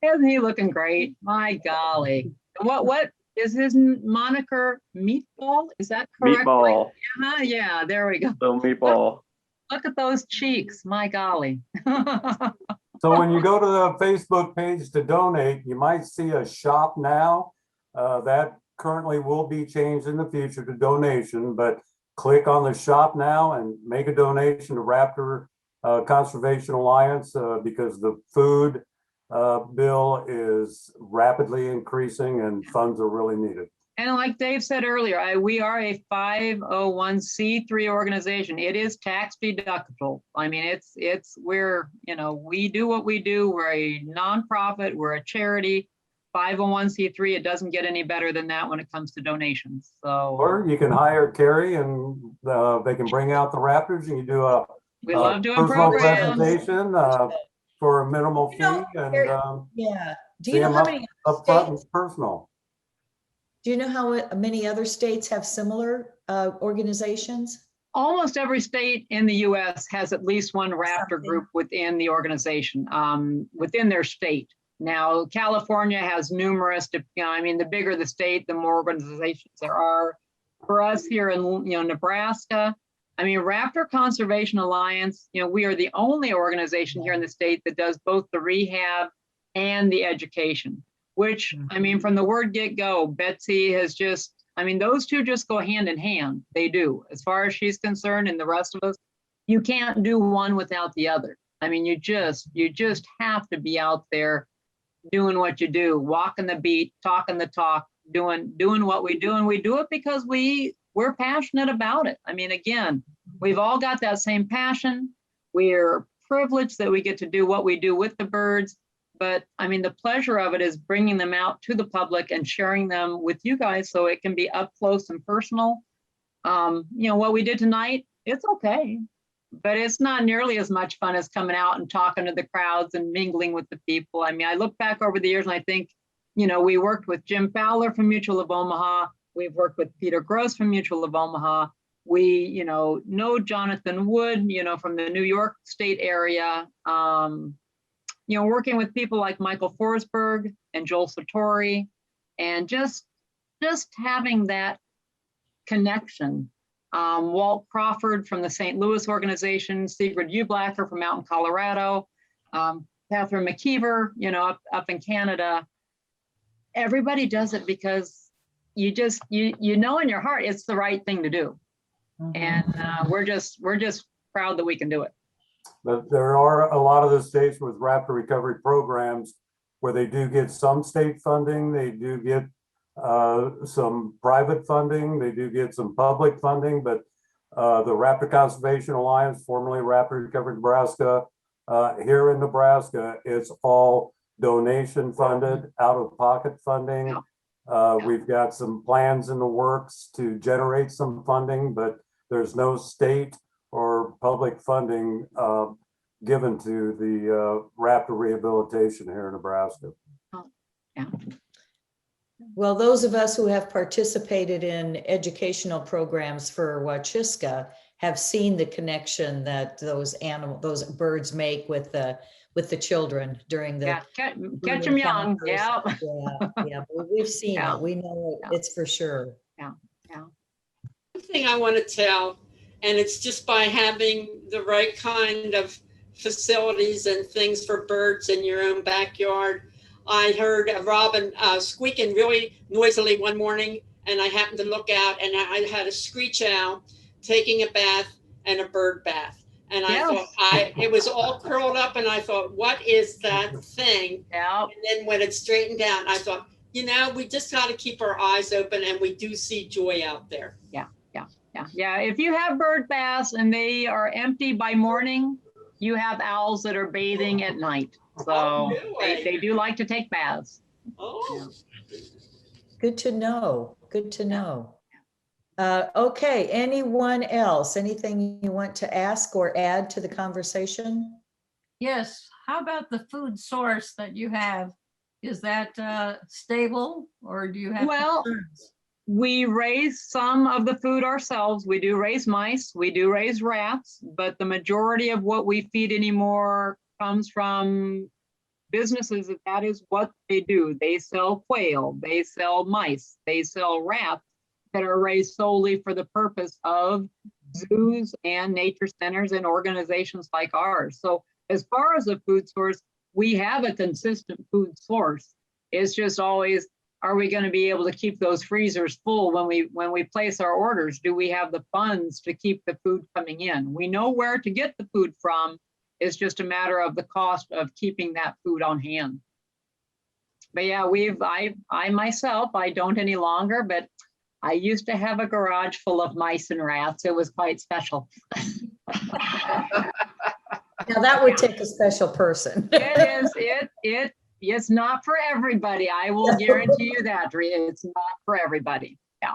Isn't he looking great? My golly. What is his moniker? Meatball? Is that correct? Meatball. Yeah, there we go. So Meatball. Look at those cheeks, my golly. So when you go to the Facebook page to donate, you might see a shop now. That currently will be changed in the future to donation, but click on the shop now and make a donation to Raptor Conservation Alliance because the food bill is rapidly increasing and funds are really needed. And like Dave said earlier, we are a 501c3 organization. It is tax deductible. I mean, we're, we do what we do. We're a nonprofit, we're a charity, 501c3. It doesn't get any better than that when it comes to donations. So, or you can hire Carrie and they can bring out the Raptors and you do a we love doing personal programs. presentation for a minimal fee and Yeah. Do see you know them how many up front and states? personal. Do you know how many other states have similar organizations? Almost every state in the US has at least one Raptor group within the organization, within their state. Now, California has numerous, I mean, the bigger the state, the more organizations there are. For us here in Nebraska, I mean, Raptor Conservation Alliance, we are the only organization here in the state that does both the rehab and the education, which, I mean, from the word get-go, Betsy has just, I mean, those two just go hand in hand. They do. As far as she's concerned and the rest of us, you can't do one without the other. I mean, you just have to be out there doing what you do, walking the beat, talking the talk, doing what we do. And we do it because we're passionate about it. I mean, again, we've all got that same passion. We're privileged that we get to do what we do with the birds. But I mean, the pleasure of it is bringing them out to the public and sharing them with you guys so it can be up close and personal. What we did tonight, it's okay, but it's not nearly as much fun as coming out and talking to the crowds and mingling with the people. I mean, I look back over the years and I think, we worked with Jim Fowler from Mutual of Omaha. We've worked with Peter Gross from Mutual of Omaha. We, know Jonathan Wood, from the New York State area. Working with people like Michael Forsberg and Joel Sartori, and just having that connection. Walt Crawford from the St. Louis organization, Sigrid Ublacher from out in Colorado, Catherine McKeever, up in Canada. Everybody does it because you know in your heart it's the right thing to do. Mm-hmm. And we're just proud that we can do it. But there are a lot of the states with Raptor recovery programs where they do get some state funding, they do get some private funding, they do get some public funding, but the Raptor Conservation Alliance, formerly Raptor Recovery Nebraska, here in Nebraska, it's all donation funded, out-of-pocket funding. We've got some plans in the works to generate some funding, but there's no state or public funding given to the Raptor rehabilitation here in Nebraska. Yeah. Well, those of us who have participated in educational programs for Wachiska have seen the connection that those birds make with the children during the catch them young. Yeah. Yeah. We've seen it. We know it's for sure. Yeah. One thing I want to tell, and it's just by having the right kind of facilities and things for birds in your own backyard. I heard a robin squeaking really noisily one morning, and I happened to look out, and I had a screech owl taking a bath and a bird bath. And I thought it was all curled up, and I thought, what is that thing? Yeah. And then when it straightened out, I thought, we just got to keep our eyes open, and we do see joy out there. Yeah. If you have bird baths and they are empty by morning, you have owls that are bathing at night. So they do like to take baths. Oh. Good to know. Okay, anyone else? Anything you want to ask or add to the conversation? Yes, how about the food source that you have? Is that stable, or do you have concerns? We raise some of the food ourselves. We do raise mice, we do raise rats, but the majority of what we feed anymore comes from businesses that is what they do. They sell quail, they sell mice, they sell rats that are raised solely for the purpose of zoos and nature centers and organizations like ours. So as far as a food source, we have a consistent food source. It's just always, are we going to be able to keep those freezers full when we place our orders? Do we have the funds to keep the food coming in? We know where to get the food from. It's just a matter of the cost of keeping that food on hand. But yeah, I myself, I don't any longer, but I used to have a garage full of mice and rats. It was quite special. Now that would take a special person. It's not for everybody. I will guarantee you that, Rhea. It's not for everybody. Yeah.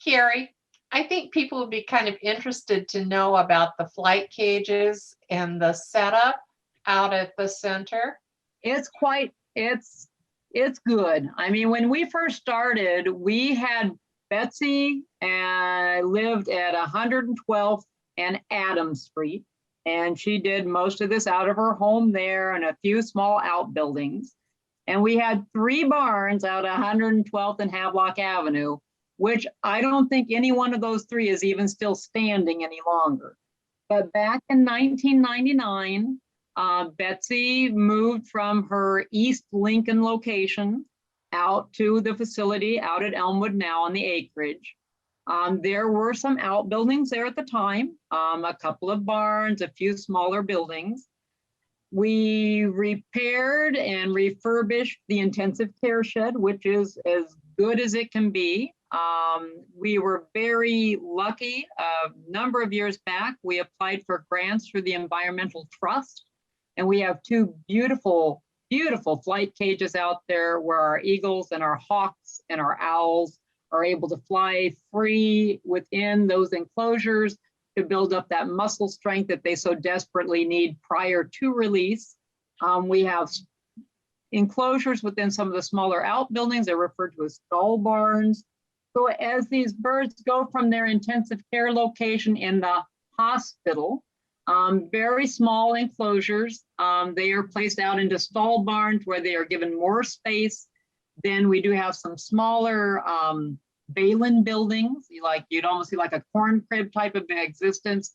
Carrie, I think people would be kind of interested to know about the flight cages and the setup out at the center. It's good. I mean, when we first started, we had Betsy and lived at 112th and Adams Street. And she did most of this out of her home there and a few small outbuildings. And we had 3 barns out 112th and Havelock Avenue, which I don't think any one of those 3 is even still standing any longer. But back in 1999, Betsy moved from her East Lincoln location out to the facility out at Elmwood now on the acreage. There were some outbuildings there at the time, a couple of barns, a few smaller buildings. We repaired and refurbished the intensive care shed, which is as good as it can be. We were very lucky. A number of years back, we applied for grants through the Environmental Trust, and we have 2 beautiful, beautiful flight cages out there where our eagles and our hawks and our owls are able to fly free within those enclosures to build up that muscle strength that they so desperately need prior to release. We have enclosures within some of the smaller outbuildings. They're referred to as stall barns. So as these birds go from their intensive care location in the hospital, very small enclosures, they are placed out into stall barns where they are given more space. Then we do have some smaller Balin buildings, you'd almost see like a corn crib type of existence.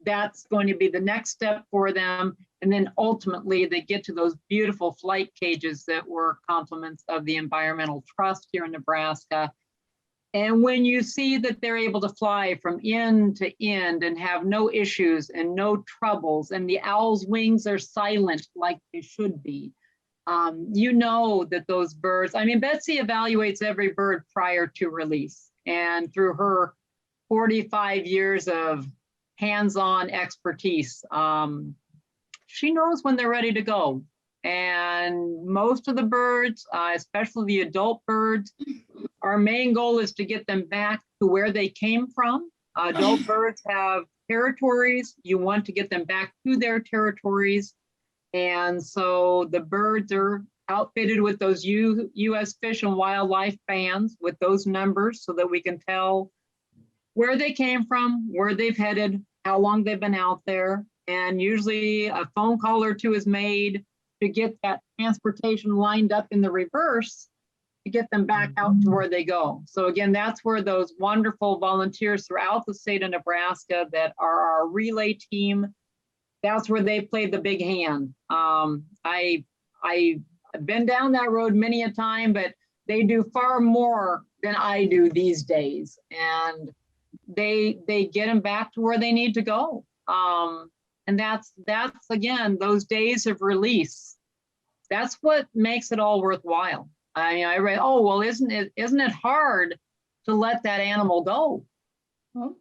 That's going to be the next step for them. And then ultimately they get to those beautiful flight cages that were complements of the Environmental Trust here in Nebraska. And when you see that they're able to fly from end to end and have no issues and no troubles, and the owl's wings are silent like they should be, you know that those birds, I mean, Betsy evaluates every bird prior to release. And through her 45 years of hands-on expertise, she knows when they're ready to go. And most of the birds, especially the adult birds, our main goal is to get them back to where they came from. Adult birds have territories. You want to get them back to their territories. And so the birds are outfitted with those U.S. Fish and Wildlife bands with those numbers so that we can tell where they came from, where they've headed, how long they've been out there. And usually a phone call or 2 is made to get that transportation lined up in the reverse to get them back out to where they go. So again, that's where those wonderful volunteers throughout the state of Nebraska that are our relay team, that's where they played the big hand. I've been down that road many a time, but they do far more than I do these days. And they get them back to where they need to go. And that's again, those days of release. That's what makes it all worthwhile. I mean, I read, oh, well, isn't it hard to let that animal go? Well,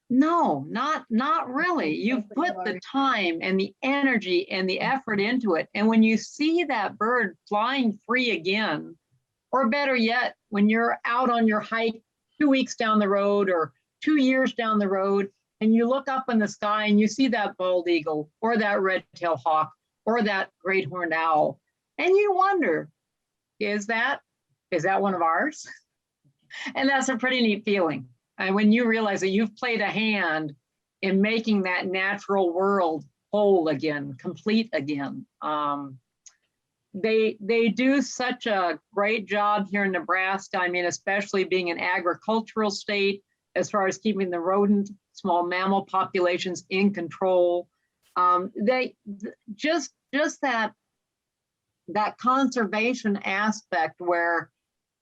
no, not really. You've put the time and the energy and the effort into it. And when you see that bird flying free again, or better yet, when you're out on your hike 2 weeks down the road or 2 years down the road, and you look up in the sky and you see that bald eagle or that red-tailed hawk or that great horned owl, and you wonder, is that one of ours? And that's a pretty neat feeling. And when you realize that you've played a hand in making that natural world whole again, complete again. They do such a great job here in Nebraska. I mean, especially being an agricultural state, as far as keeping the rodent, small mammal populations in control. Just that conservation aspect where,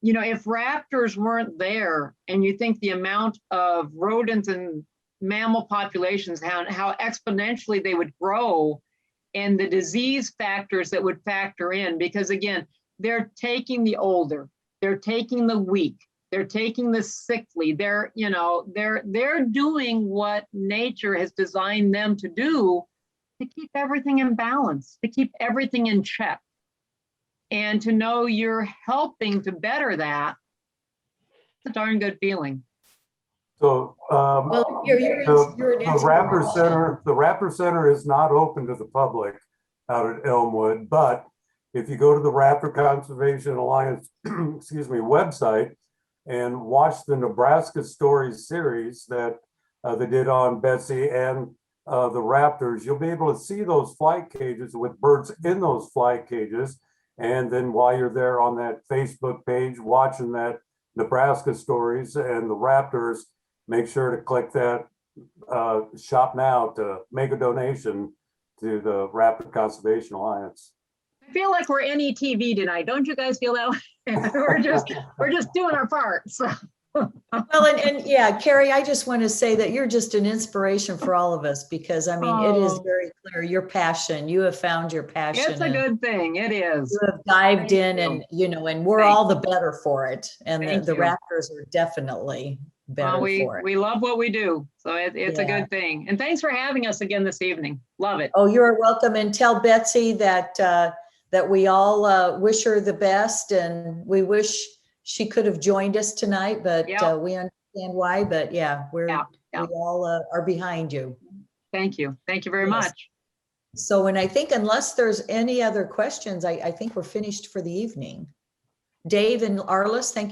you know, if raptors weren't there, and you think the amount of rodents and mammal populations, how exponentially they would grow, and the disease factors that would factor in, because again, they're taking the older, they're taking the weak, they're taking the sickly, they're doing what nature has designed them to do, to keep everything in balance, to keep everything in check. And to know you're helping to better that, it's a darn good feeling. So Well, you're an the Raptor Center is not open to the public out at Elmwood, but if you go to the Raptor Conservation Alliance, excuse me, website and watch the Nebraska Stories series that they did on Betsy and the Raptors, you'll be able to see those flight cages with birds in those flight cages. And then while you're there on that Facebook page, watching that Nebraska Stories and the Raptors, make sure to click that shop now to make a donation to the Raptor Conservation Alliance. I feel like we're NETV tonight. Don't you guys feel that way? we're just doing our part. So. Well, and yeah, Carrie, I just want to say that you're just an inspiration for all of us, because I mean, it is very clear your passion. You have found your passion. It's a good thing. It is. You have dived in, and and we're all the better for it. And the Raptors are definitely better for it. We love what we do, so it's a good thing. And thanks for having us again this evening. Love it. Oh, you're welcome. And tell Betsy that that we all wish her the best, and we wish she could have joined us tonight, but we understand why. But yeah, we all are behind you. Thank you. Thank you very much. So, and I think unless there's any other questions, I think we're finished for the evening. Dave and Arliss, thank you